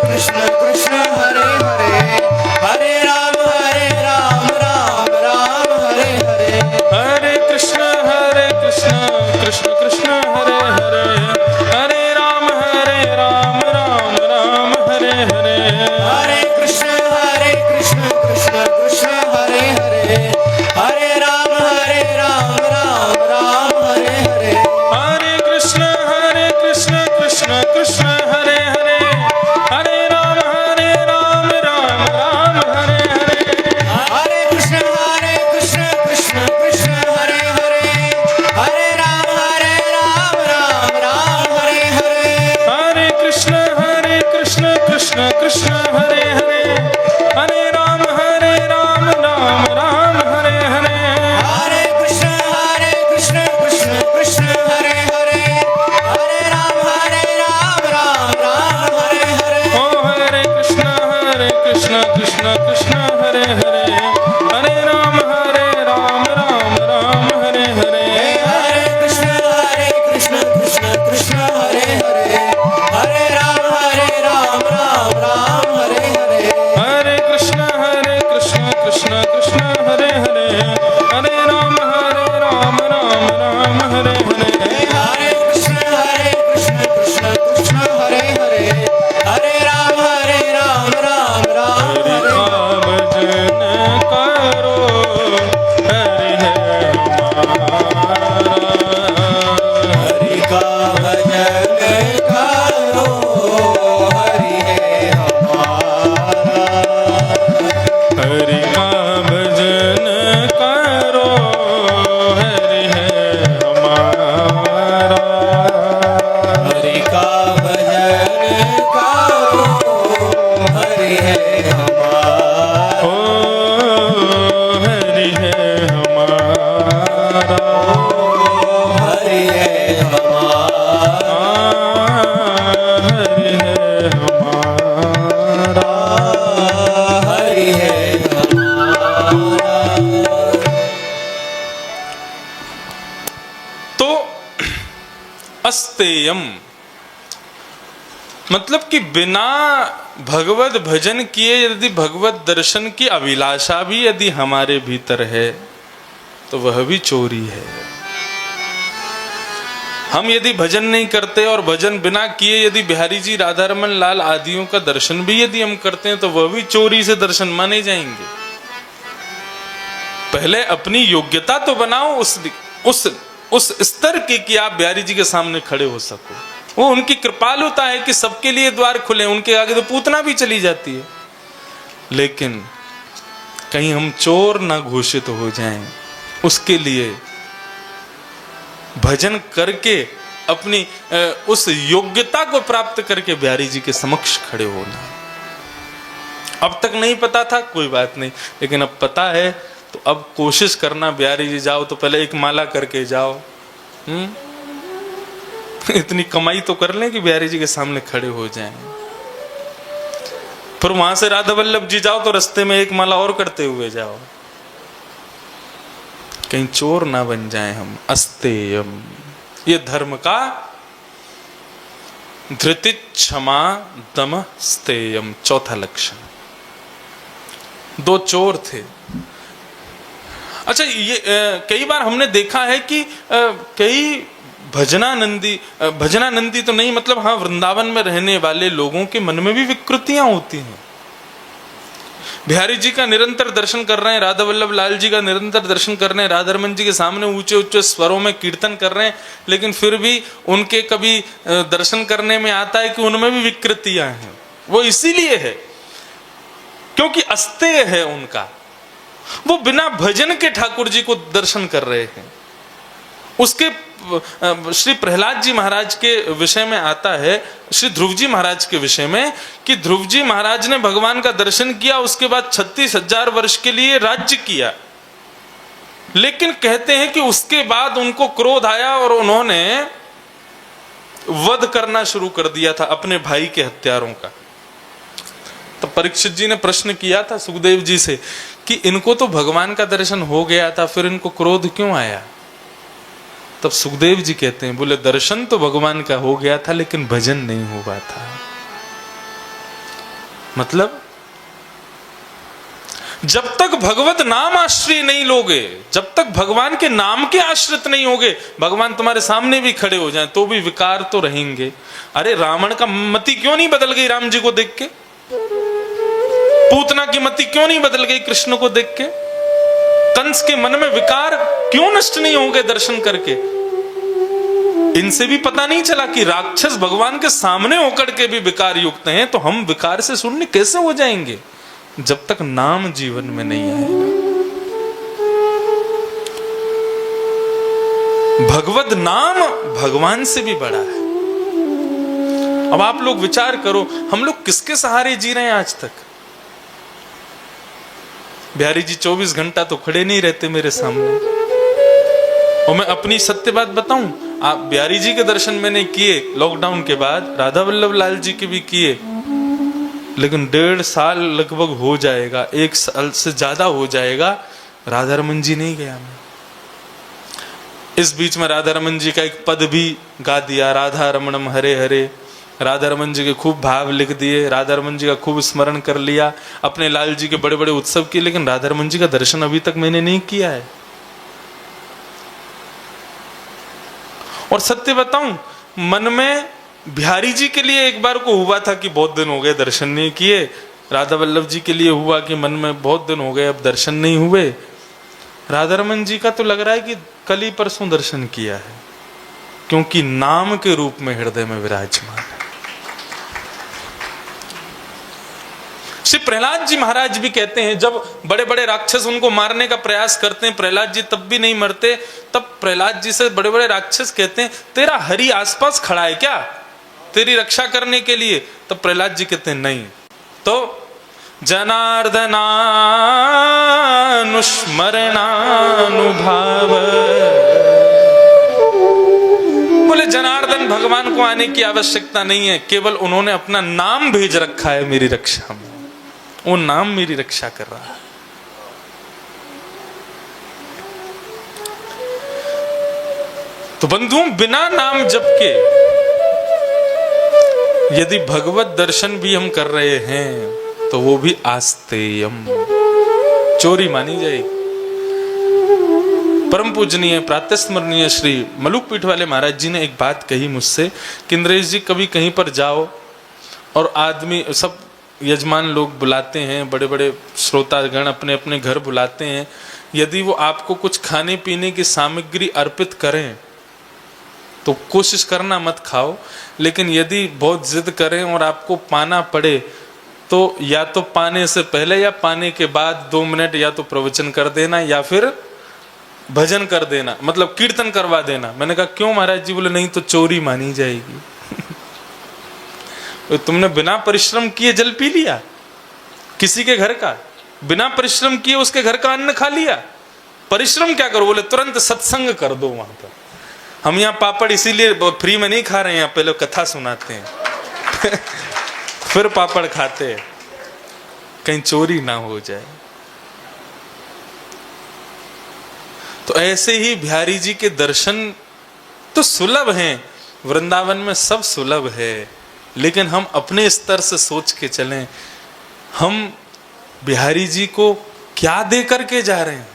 कृष्ण कृष्ण हरे हरे, हरे राम राम राम हरे हरे। हरे कृष्ण कृष्ण कृष्ण हरे हरे, हरे राम राम राम हरे हरे, हरे कृष्ण कृष्ण कृष्ण हरे हरे, हरे राम राम राम हरे हरे। हरे कृष्ण कृष्ण कृष्ण हरे हरे, हरे राम राम राम हरे हरे, हरे कृष्ण कृष्ण कृष्ण हरे हरे, हरे राम राम राम हरे हरे। हरे कृष्ण कृष्ण कृष्ण कृष्ण हरे हरे, हरे राम राम राम हरे हरे। हरे कृष्ण कृष्ण कृष्ण हरे हरे, हरे राम राम राम हरे हरे। ओ हरे कृष्ण कृष्ण कृष्ण हरे हरे, हरे राम राम राम हरे हरे। हरे कृष्ण कृष्ण कृष्ण हरे हरे, हरे राम राम राम हरे हरे। हरे कृष्ण कृष्ण कृष्ण हरे हरे, हरे राम राम राम हरे हरे। हरे कृष्ण कृष्ण कृष्ण हरे हरे, हरे राम राम राम हरे। भजन करो हरि है हमारा, हरि का भजन करो, हरि है हमारा। हरि का भजन करो हरि है हमारा। हरि का भजन करो, हरि है हमारा। ओ हरि है हमारा, हरि है हमारा। हरि है हमारा। हरि है हमारा। तो अस्तेयम मतलब कि बिना भगवत भजन किए यदि भगवत दर्शन की अभिलाषा भी यदि हमारे भीतर है तो वह भी चोरी है। हम यदि भजन नहीं करते और भजन बिना किए यदि बिहारी जी, राधा रमन लाल आदियों का दर्शन भी यदि हम करते हैं तो वह भी चोरी से दर्शन माने जाएंगे। पहले अपनी योग्यता तो बनाओ उस स्तर की कि आप बिहारी जी के सामने खड़े हो सको। वो उनकी कृपालुता है कि सबके लिए द्वार खुले, उनके आगे तो पूतना भी चली जाती है। लेकिन कहीं हम चोर ना घोषित हो जाएं, उसके लिए भजन करके अपनी उस योग्यता को प्राप्त करके बिहारी जी के समक्ष खड़े होना। अब तक नहीं पता था, कोई बात नहीं, लेकिन अब पता है तो अब कोशिश करना, बिहारी जी जाओ तो पहले एक माला करके जाओ। इतनी कमाई तो कर लें कि बिहारी जी के सामने खड़े हो जाएं। फिर वहां से राधा वल्लभ जी जाओ तो रास्ते में एक माला और करते हुए जाओ, कहीं चोर ना बन जाएं हम। अस्तेयम ये धर्म का धृति क्षमा दम स्तेयम चौथा लक्षण। दो चोर थे। अच्छा, ये कई बार हमने देखा है कि कई भजनानंदी तो नहीं, मतलब हाँ, वृंदावन में रहने वाले लोगों के मन में भी विकृतियां होती हैं। बिहारी जी का निरंतर दर्शन कर रहे हैं, राधा वल्लभ लाल जी का निरंतर दर्शन कर रहे हैं, राधा रमन जी के सामने ऊंचे ऊंचे स्वरों में कीर्तन कर रहे हैं, लेकिन फिर भी उनके कभी दर्शन करने में आता है कि उनमें भी विकृतियां हैं। वो इसीलिए है क्योंकि अस्तेय है उनका, वो बिना भजन के ठाकुर जी को दर्शन कर रहे हैं। उसके श्री प्रहलाद जी महाराज के विषय में आता है, श्री ध्रुव जी महाराज के विषय में, कि ध्रुव जी महाराज ने भगवान का दर्शन किया, उसके बाद 36,000 वर्ष के लिए राज्य किया। लेकिन कहते हैं कि उसके बाद उनको क्रोध आया और उन्होंने वध करना शुरू कर दिया था अपने भाई के हत्यारों का। तो परीक्षित जी ने प्रश्न किया था सुखदेव जी से कि इनको तो भगवान का दर्शन हो गया था, फिर इनको क्रोध क्यों आया? तब सुखदेव जी कहते हैं, बोले दर्शन तो भगवान का हो गया था लेकिन भजन नहीं हुआ था। मतलब जब तक भगवत नाम आश्रय नहीं लोगे, जब तक भगवान के नाम के आश्रित नहीं होगे, भगवान तुम्हारे सामने भी खड़े हो जाएं तो भी विकार तो रहेंगे। अरे रावण का मति क्यों नहीं बदल गई राम जी को देख के? पूतना की मति क्यों नहीं बदल गई कृष्ण को देख के? कंस के मन में विकार क्यों नष्ट नहीं हो गए दर्शन करके? इनसे भी पता नहीं चला कि राक्षस भगवान के सामने होकर के भी विकार युक्त हैं, तो हम विकार से शून्य कैसे हो जाएंगे जब तक नाम जीवन में नहीं आएगा। भगवत नाम भगवान से भी बड़ा है। अब आप लोग विचार करो, हम लोग किसके सहारे जी रहे हैं आज तक? बिहारी जी 24 घंटा तो खड़े नहीं रहते मेरे सामने। और मैं अपनी सत्य बात बताऊं, आप बिहारी जी के दर्शन मैंने किए लॉकडाउन के बाद, राधा वल्लभ लाल जी के भी किए, लेकिन 1.5 साल लगभग हो जाएगा, 1 साल से ज्यादा हो जाएगा, राधा रमन जी नहीं गया मैं। इस बीच में राधा रमन जी का एक पद भी गा दिया, राधा रमणम हरे हरे। राधा रमन जी के खूब भाव लिख दिए, राधा रमन जी का खूब स्मरण कर लिया, अपने लाल जी के बड़े बड़े उत्सव किए, लेकिन राधा रमन जी का दर्शन अभी तक मैंने नहीं किया है। और सत्य बताऊं, मन में बिहारी जी के लिए एक बार को हुआ था कि बहुत दिन हो गए दर्शन नहीं किए, राधा वल्लभ जी के लिए हुआ कि मन में बहुत दिन हो गए अब दर्शन नहीं हुए। राधा रमन जी का तो लग रहा है कि कल ही परसों दर्शन किया है, क्योंकि नाम के रूप में हृदय में विराजमान है। श्री प्रहलाद जी महाराज भी कहते हैं, जब बड़े बड़े राक्षस उनको मारने का प्रयास करते हैं, प्रहलाद जी तब भी नहीं मरते, तब प्रहलाद जी से बड़े बड़े राक्षस कहते हैं, तेरा हरि आसपास खड़ा है क्या तेरी रक्षा करने के लिए? तब प्रहलाद जी कहते हैं नहीं। तो जनार्दनानुस्मरणानुभाव, बोले जनार्दन भगवान को आने की आवश्यकता नहीं है, केवल उन्होंने अपना नाम भेज रखा है मेरी रक्षा में, वो नाम मेरी रक्षा कर रहा है। तो बंधुओं, बिना नाम जप के यदि भगवत दर्शन भी हम कर रहे हैं तो वो भी आस्तेयम, चोरी मानी जाएगी। परम पूजनीय प्रातस्मरणीय श्री मलुक पीठ वाले महाराज जी ने एक बात कही मुझसे कि इंद्रेश जी, कभी कहीं पर जाओ और आदमी सब यजमान लोग बुलाते हैं, बड़े बड़े श्रोतागण अपने अपने घर बुलाते हैं, यदि वो आपको कुछ खाने पीने की सामग्री अर्पित करें तो कोशिश करना मत खाओ, लेकिन यदि बहुत जिद करें और आपको पाना पड़े तो या तो पाने से पहले या पाने के बाद 2 मिनट या तो प्रवचन कर देना या फिर भजन कर देना, मतलब कीर्तन करवा देना। मैंने कहा क्यों महाराज जी? बोले नहीं तो चोरी मानी जाएगी। तुमने बिना परिश्रम किए जल पी लिया किसी के घर का, बिना परिश्रम किए उसके घर का अन्न खा लिया, परिश्रम क्या करो? बोले तुरंत सत्संग कर दो वहां पर। हम यहाँ पापड़ इसीलिए फ्री में नहीं खा रहे हैं, पहले कथा सुनाते हैं फिर पापड़ खाते हैं, कहीं चोरी ना हो जाए। तो ऐसे ही बिहारी जी के दर्शन तो सुलभ हैं, वृंदावन में सब सुलभ है, लेकिन हम अपने स्तर से सोच के चलें, हम बिहारी जी को क्या दे करके जा रहे हैं?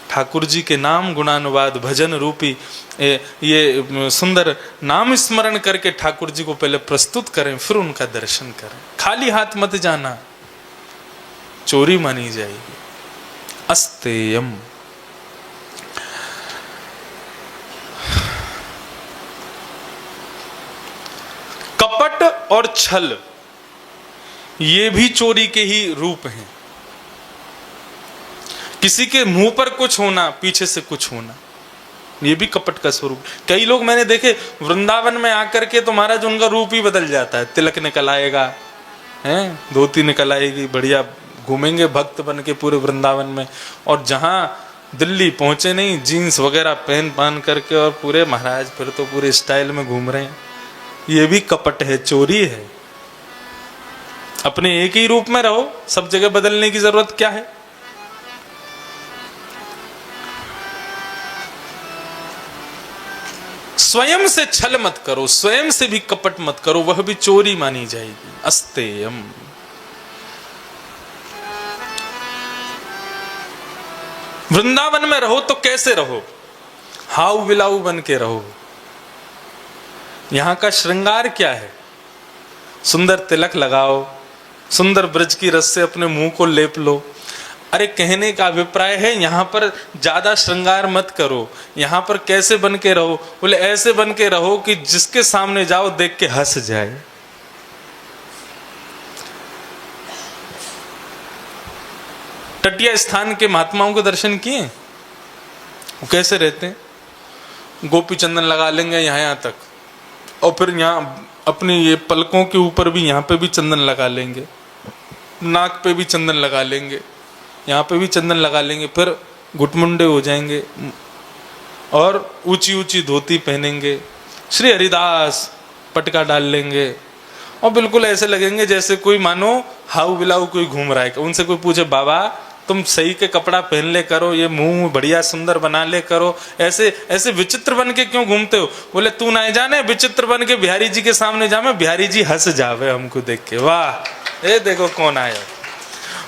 ठाकुर जी के नाम गुणानुवाद भजन रूपी ये सुंदर नाम स्मरण करके ठाकुर जी को पहले प्रस्तुत करें, फिर उनका दर्शन करें। खाली हाथ मत जाना, चोरी मानी जाएगी। अस्तेयम। कपट और छल ये भी चोरी के ही रूप हैं। किसी के मुंह पर कुछ होना, पीछे से कुछ होना, ये भी कपट का स्वरूप। कई लोग मैंने देखे वृंदावन में आकर के तो महाराज उनका रूप ही बदल जाता है, तिलक निकल आएगा, हैं, धोती निकल आएगी, बढ़िया घूमेंगे भक्त बन के पूरे वृंदावन में, और जहां दिल्ली पहुंचे नहीं जीन्स वगैरह पहन करके और पूरे महाराज फिर तो पूरे स्टाइल में घूम रहे हैं। ये भी कपट है, चोरी है। अपने एक ही रूप में रहो, सब जगह बदलने की जरूरत क्या है? स्वयं से छल मत करो, स्वयं से भी कपट मत करो, वह भी चोरी मानी जाएगी। अस्तेयम। वृंदावन में रहो तो कैसे रहो? हाउ विलाऊ बन के रहो। यहां का श्रृंगार क्या है? सुंदर तिलक लगाओ, सुंदर ब्रज की रस से अपने मुंह को लेप लो। अरे कहने का अभिप्राय है यहां पर ज्यादा श्रृंगार मत करो। यहां पर कैसे बन के रहो? बोले ऐसे बन के रहो कि जिसके सामने जाओ देख के हंस जाए। तटीय स्थान के महात्माओं के दर्शन किए? वो कैसे रहते हैं? गोपी चंदन लगा लेंगे यहाँ तक, और फिर यहाँ अपनी ये पलकों के ऊपर भी, यहाँ पे भी चंदन लगा लेंगे, नाक पे भी चंदन लगा लेंगे, यहाँ पे भी चंदन लगा लेंगे, फिर घुटमुंडे हो जाएंगे और ऊंची ऊंची धोती पहनेंगे, श्री हरिदास पटका डाल लेंगे और बिल्कुल ऐसे लगेंगे जैसे कोई मानो हाउ बिलाऊ कोई घूम रहा है। उनसे कोई पूछे बाबा तुम सही के कपड़ा पहन ले करो, ये मुंह बढ़िया सुंदर बना ले करो, ऐसे ऐसे विचित्र बन के क्यों घूमते हो? बोले तू ना जाने, विचित्र बन के बिहारी जी के सामने जावे, बिहारी जी हंस जावे हमको देख के, वाह ये देखो कौन आया।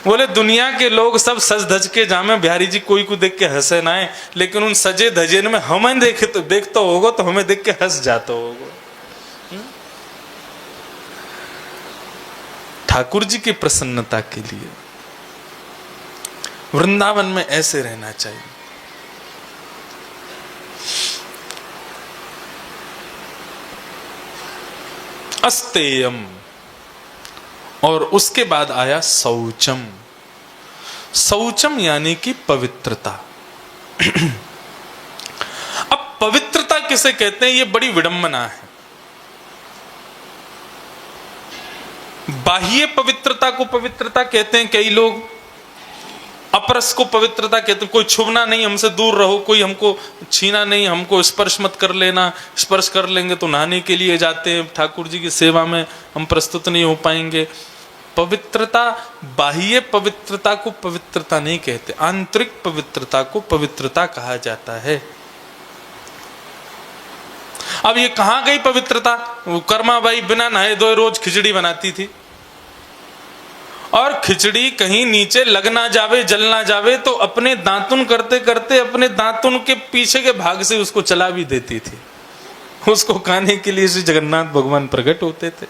बोले दुनिया के लोग सब सज धज के जामे, बिहारी जी कोई को देख के हंसे ना है, लेकिन उन सजे धजे में हमें देखते होगो तो हमें देख के हंस जाते होगो। ठाकुर जी की प्रसन्नता के लिए वृंदावन में ऐसे रहना चाहिए। अस्तेयम, और उसके बाद आया शौचम। शौचम यानी कि पवित्रता। अब पवित्रता किसे कहते हैं, ये बड़ी विडंबना है। बाह्य पवित्रता को पवित्रता कहते हैं कई लोग, अपरस को पवित्रता कहते हैं, कोई छुबना नहीं, हमसे दूर रहो, कोई हमको छीना नहीं, हमको स्पर्श मत कर लेना, स्पर्श कर लेंगे तो नहाने के लिए जाते हैं, ठाकुर जी की सेवा में हम प्रस्तुत नहीं हो पाएंगे। पवित्रता, बाह्य पवित्रता को पवित्रता नहीं कहते, आंतरिक पवित्रता को पवित्रता कहा जाता है। अब ये कहां गई पवित्रता? वो कर्माबाई बिना नहाए धोए रोज खिचड़ी बनाती थी, और खिचड़ी कहीं नीचे लग ना जावे, जल ना जावे, तो अपने दांतुन करते करते अपने दांतुन के पीछे के भाग से उसको चला भी देती थी। उसको खाने के लिए श्री जगन्नाथ भगवान प्रकट होते थे।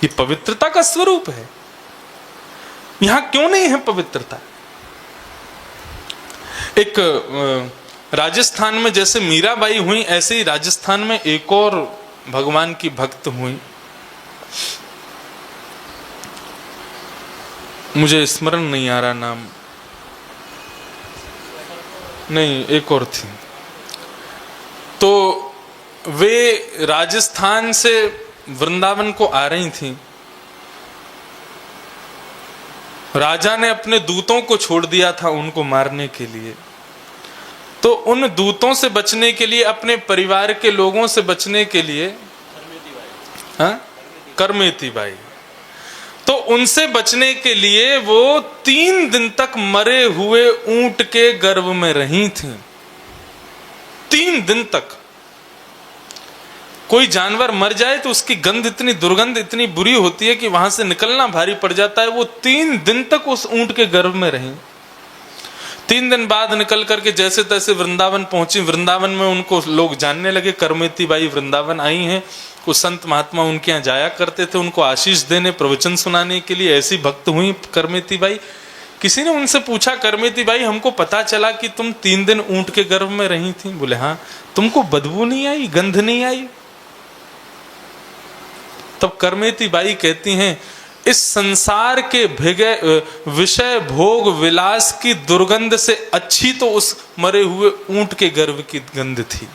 ये पवित्रता का स्वरूप है। यहां क्यों नहीं है पवित्रता? एक राजस्थान में जैसे मीराबाई हुई, ऐसे ही राजस्थान में एक और भगवान की भक्त हुई, मुझे स्मरण नहीं आ रहा नाम, नहीं एक और थी। तो वे राजस्थान से वृंदावन को आ रही थी। राजा ने अपने दूतों को छोड़ दिया था उनको मारने के लिए, तो उन दूतों से बचने के लिए, अपने परिवार के लोगों से बचने के लिए, करमेती बाई, तो उनसे बचने के लिए वो 3 दिन तक मरे हुए ऊंट के गर्भ में रही थी। 3 दिन तक। कोई जानवर मर जाए तो उसकी गंध इतनी, दुर्गंध इतनी बुरी होती है कि वहां से निकलना भारी पड़ जाता है। वो 3 दिन तक उस ऊंट के गर्भ में रही। 3 दिन बाद निकल करके जैसे तैसे वृंदावन पहुंची। वृंदावन में उनको लोग जानने लगे, करमेती बाई वृंदावन आई हैं। कुछ संत महात्मा उनके यहाँ जाया करते थे उनको आशीष देने, प्रवचन सुनाने के लिए। ऐसी भक्त हुई करमेती बाई। किसी ने उनसे पूछा, करमेती बाई हमको पता चला कि तुम 3 दिन ऊंट के गर्भ में रही थी। बोले हाँ। तुमको बदबू नहीं आई, गंध नहीं आई? तब करमेती बाई कहती हैं, इस संसार के भिगे विषय भोग विलास की दुर्गंध से अच्छी तो उस मरे हुए ऊंट के गर्भ की गंध थी।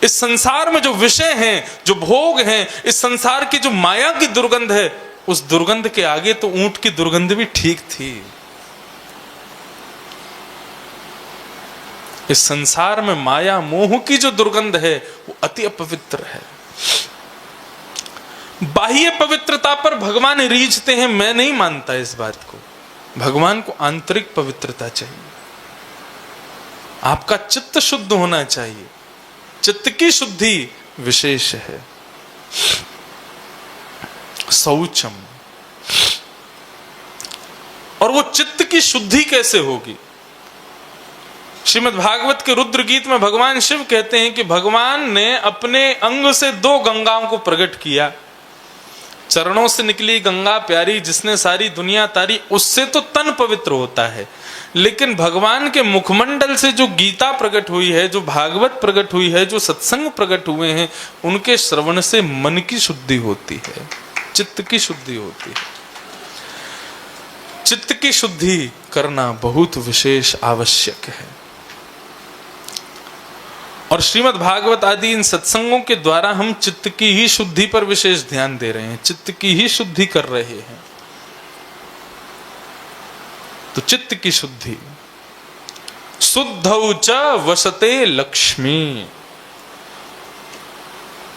इस संसार में जो विषय हैं, जो भोग हैं, इस संसार की जो माया की दुर्गंध है, उस दुर्गंध के आगे तो ऊंट की दुर्गंध भी ठीक थी। इस संसार में माया मोह की जो दुर्गंध है वो अति अपवित्र है। बाह्य पवित्रता पर भगवान रीझते हैं, मैं नहीं मानता इस बात को। भगवान को आंतरिक पवित्रता चाहिए। आपका चित्त शुद्ध होना चाहिए। चित्त की शुद्धि विशेष है। शौचम। और वो चित्त की शुद्धि कैसे होगी? श्रीमद् भागवत के रुद्र गीत में भगवान शिव कहते हैं कि भगवान ने अपने अंग से 2 गंगाओं को प्रकट किया। चरणों से निकली गंगा प्यारी, जिसने सारी दुनिया तारी, उससे तो तन पवित्र होता है। लेकिन भगवान के मुखमंडल से जो गीता प्रकट हुई है, जो भागवत प्रकट हुई है, जो सत्संग प्रकट हुए हैं, उनके श्रवण से मन की शुद्धि होती है, चित्त की शुद्धि होती है। चित्त की शुद्धि करना बहुत विशेष आवश्यक है। और श्रीमद् भागवत आदि इन सत्संगों के द्वारा हम चित्त की ही शुद्धि पर विशेष ध्यान दे रहे हैं, चित्त की ही शुद्धि कर रहे हैं। तो चित्त की शुद्धि, शुद्धौ च वसते लक्ष्मी,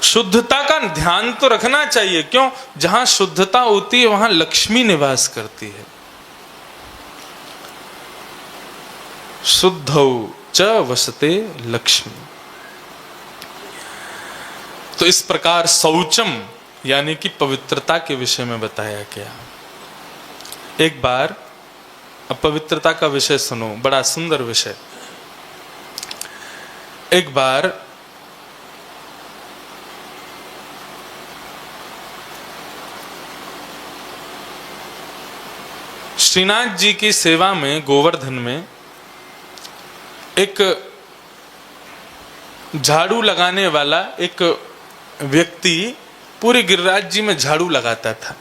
शुद्धता का ध्यान तो रखना चाहिए। क्यों? जहां शुद्धता होती है वहां लक्ष्मी निवास करती है। शुद्धौ च वसते लक्ष्मी। तो इस प्रकार शौचम यानी कि पवित्रता के विषय में बताया गया। एक बार अब पवित्रता का विषय सुनो, बड़ा सुंदर विषय। एक बार श्रीनाथ जी की सेवा में गोवर्धन में एक झाड़ू लगाने वाला एक व्यक्ति पूरे गिरिराज जी में झाड़ू लगाता था।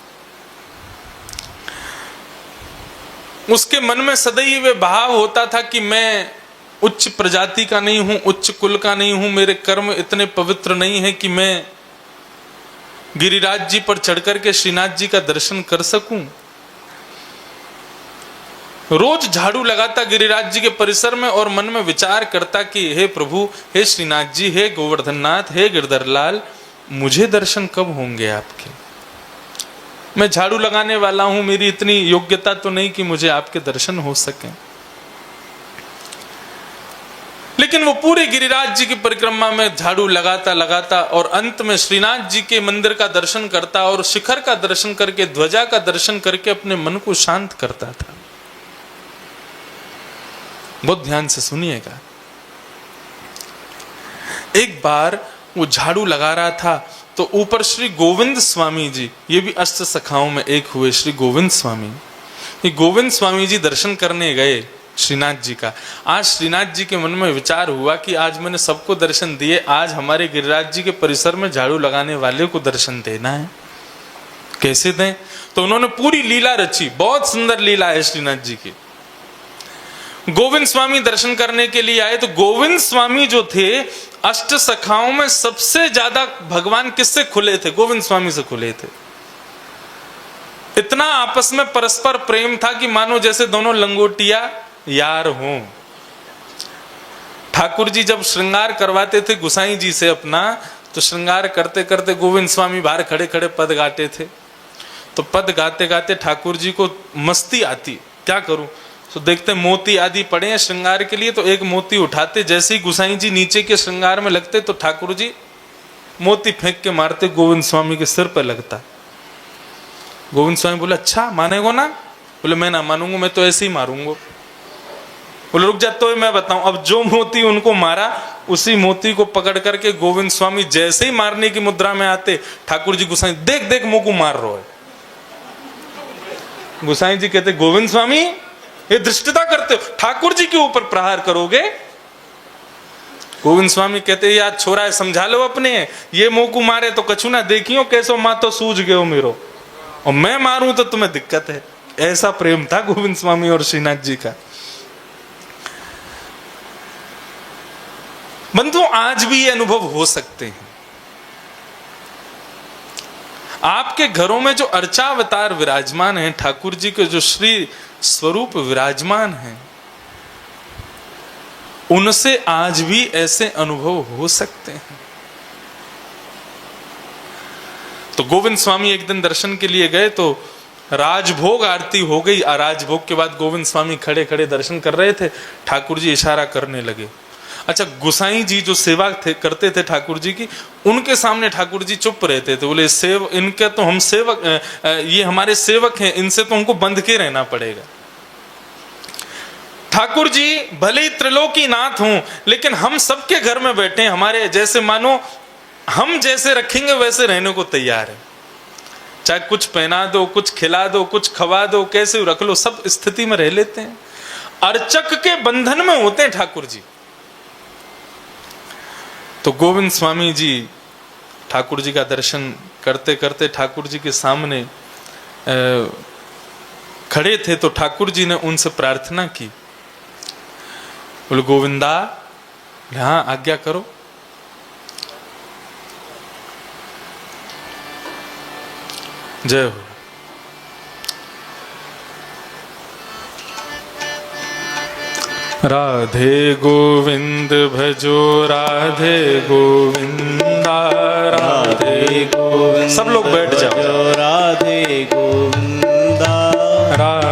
उसके मन में सदैव वे भाव होता था कि मैं उच्च प्रजाति का नहीं हूं, उच्च कुल का नहीं हूं, मेरे कर्म इतने पवित्र नहीं है कि मैं गिरिराज जी पर चढ़कर के श्रीनाथ जी का दर्शन कर सकूं। रोज झाड़ू लगाता गिरिराज जी के परिसर में और मन में विचार करता कि हे प्रभु, हे श्रीनाथ जी, हे गोवर्धननाथ, हे गिरधरलाल, मुझे दर्शन कब होंगे आपके? मैं झाड़ू लगाने वाला हूं, मेरी इतनी योग्यता तो नहीं कि मुझे आपके दर्शन हो सके। लेकिन वो पूरे गिरिराज जी की परिक्रमा में झाड़ू लगाता लगाता और अंत में श्रीनाथ जी के मंदिर का दर्शन करता और शिखर का दर्शन करके, ध्वजा का दर्शन करके अपने मन को शांत करता था। बहुत ध्यान से सुनिएगा। एक बार वो झाड़ू लगा रहा था तो ऊपर श्री गोविंद स्वामी जी, ये भी अष्ट सखाओं में एक हुए श्री गोविंद स्वामी, ये गोविंद स्वामी जी दर्शन करने गए श्रीनाथ जी का। आज श्रीनाथ जी के मन में विचार हुआ कि आज मैंने सबको दर्शन दिए, आज हमारे गिरिराज जी के परिसर में झाड़ू लगाने वाले को दर्शन देना है, कैसे दें? तो उन्होंने पूरी लीला रची, बहुत सुंदर लीला है श्रीनाथ जी की। गोविंद स्वामी दर्शन करने के लिए आए तो गोविंद स्वामी जो थे, अष्ट सखाओं में सबसे ज्यादा भगवान किससे खुले थे? गोविंद स्वामी से खुले थे। इतना आपस में परस्पर प्रेम था कि मानो जैसे दोनों लंगोटिया यार हों। ठाकुर जी जब श्रृंगार करवाते थे गुसाई जी से अपना, तो श्रृंगार करते करते गोविंद स्वामी बाहर खड़े खड़े पद गाते थे। तो पद गाते गाते ठाकुर जी को मस्ती आती, क्या करूं? तो देखते मोती आदि पड़े हैं श्रृंगार के लिए, तो एक मोती उठाते, जैसे ही गुसाई जी नीचे के श्रृंगार में लगते तो ठाकुर जी मोती फेंक के मारते, गोविंद स्वामी के सिर पर लगता। गोविंद स्वामी बोले, अच्छा मानेगो ना? बोले, मैं ना मानूंगा, मैं तो ऐसे ही मारूंगा। बोले, रुक जा, तो मैं बताऊं। अब जो मोती उनको मारा, उसी मोती को पकड़ करके गोविंद स्वामी जैसे ही मारने की मुद्रा में आते, ठाकुर जी गुसाई, देख देख मुंह को मार रहा है। गुसाई जी कहते, गोविंद स्वामी ये दृष्टता करते हो, ठाकुर जी के ऊपर प्रहार करोगे? गोविंद स्वामी कहते, यार छोरा है, समझा लो अपने, ये मुंह को मारे तो कछु ना देखियो, कैसो मां तो सूझ गयो मेरो, और मैं मारूं तो तुम्हें दिक्कत है। ऐसा प्रेम था गोविंद स्वामी और श्रीनाथ जी का। बंधु, आज भी ये अनुभव हो सकते हैं। आपके घरों में जो अर्चावतार विराजमान हैं, ठाकुर जी के जो श्री स्वरूप विराजमान हैं, उनसे आज भी ऐसे अनुभव हो सकते हैं। तो गोविंद स्वामी एक दिन दर्शन के लिए गए तो राजभोग आरती हो गई। राजभोग के बाद गोविंद स्वामी खड़े खड़े दर्शन कर रहे थे। ठाकुर जी इशारा करने लगे। अच्छा, गुसाई जी जो सेवा करते थे ठाकुर जी की, उनके सामने ठाकुर जी चुप रहते थे। बोले, इनके तो हम सेवक, ये हमारे सेवक हैं, इनसे तो हमको बंध के रहना पड़ेगा। ठाकुर जी भले ही त्रिलोकी नाथ हों, लेकिन हम सबके घर में बैठे हैं, हमारे जैसे, मानो हम जैसे रखेंगे वैसे रहने को तैयार है। चाहे कुछ पहना दो, कुछ खिला दो, कुछ खवा दो, कैसे रख लो, सब स्थिति में रह लेते हैं। अर्चक के बंधन में होते हैं ठाकुर जी। तो गोविंद स्वामी जी ठाकुर जी का दर्शन करते करते ठाकुर जी के सामने खड़े थे। तो ठाकुर जी ने उनसे प्रार्थना की। बोले, गोविंदा, हाँ आज्ञा करो। जय हो। राधे गोविंद भजो राधे गोविंदा, राधे गोविंद सब लोग बैठ जाओ। राधे गोविंदा, राधे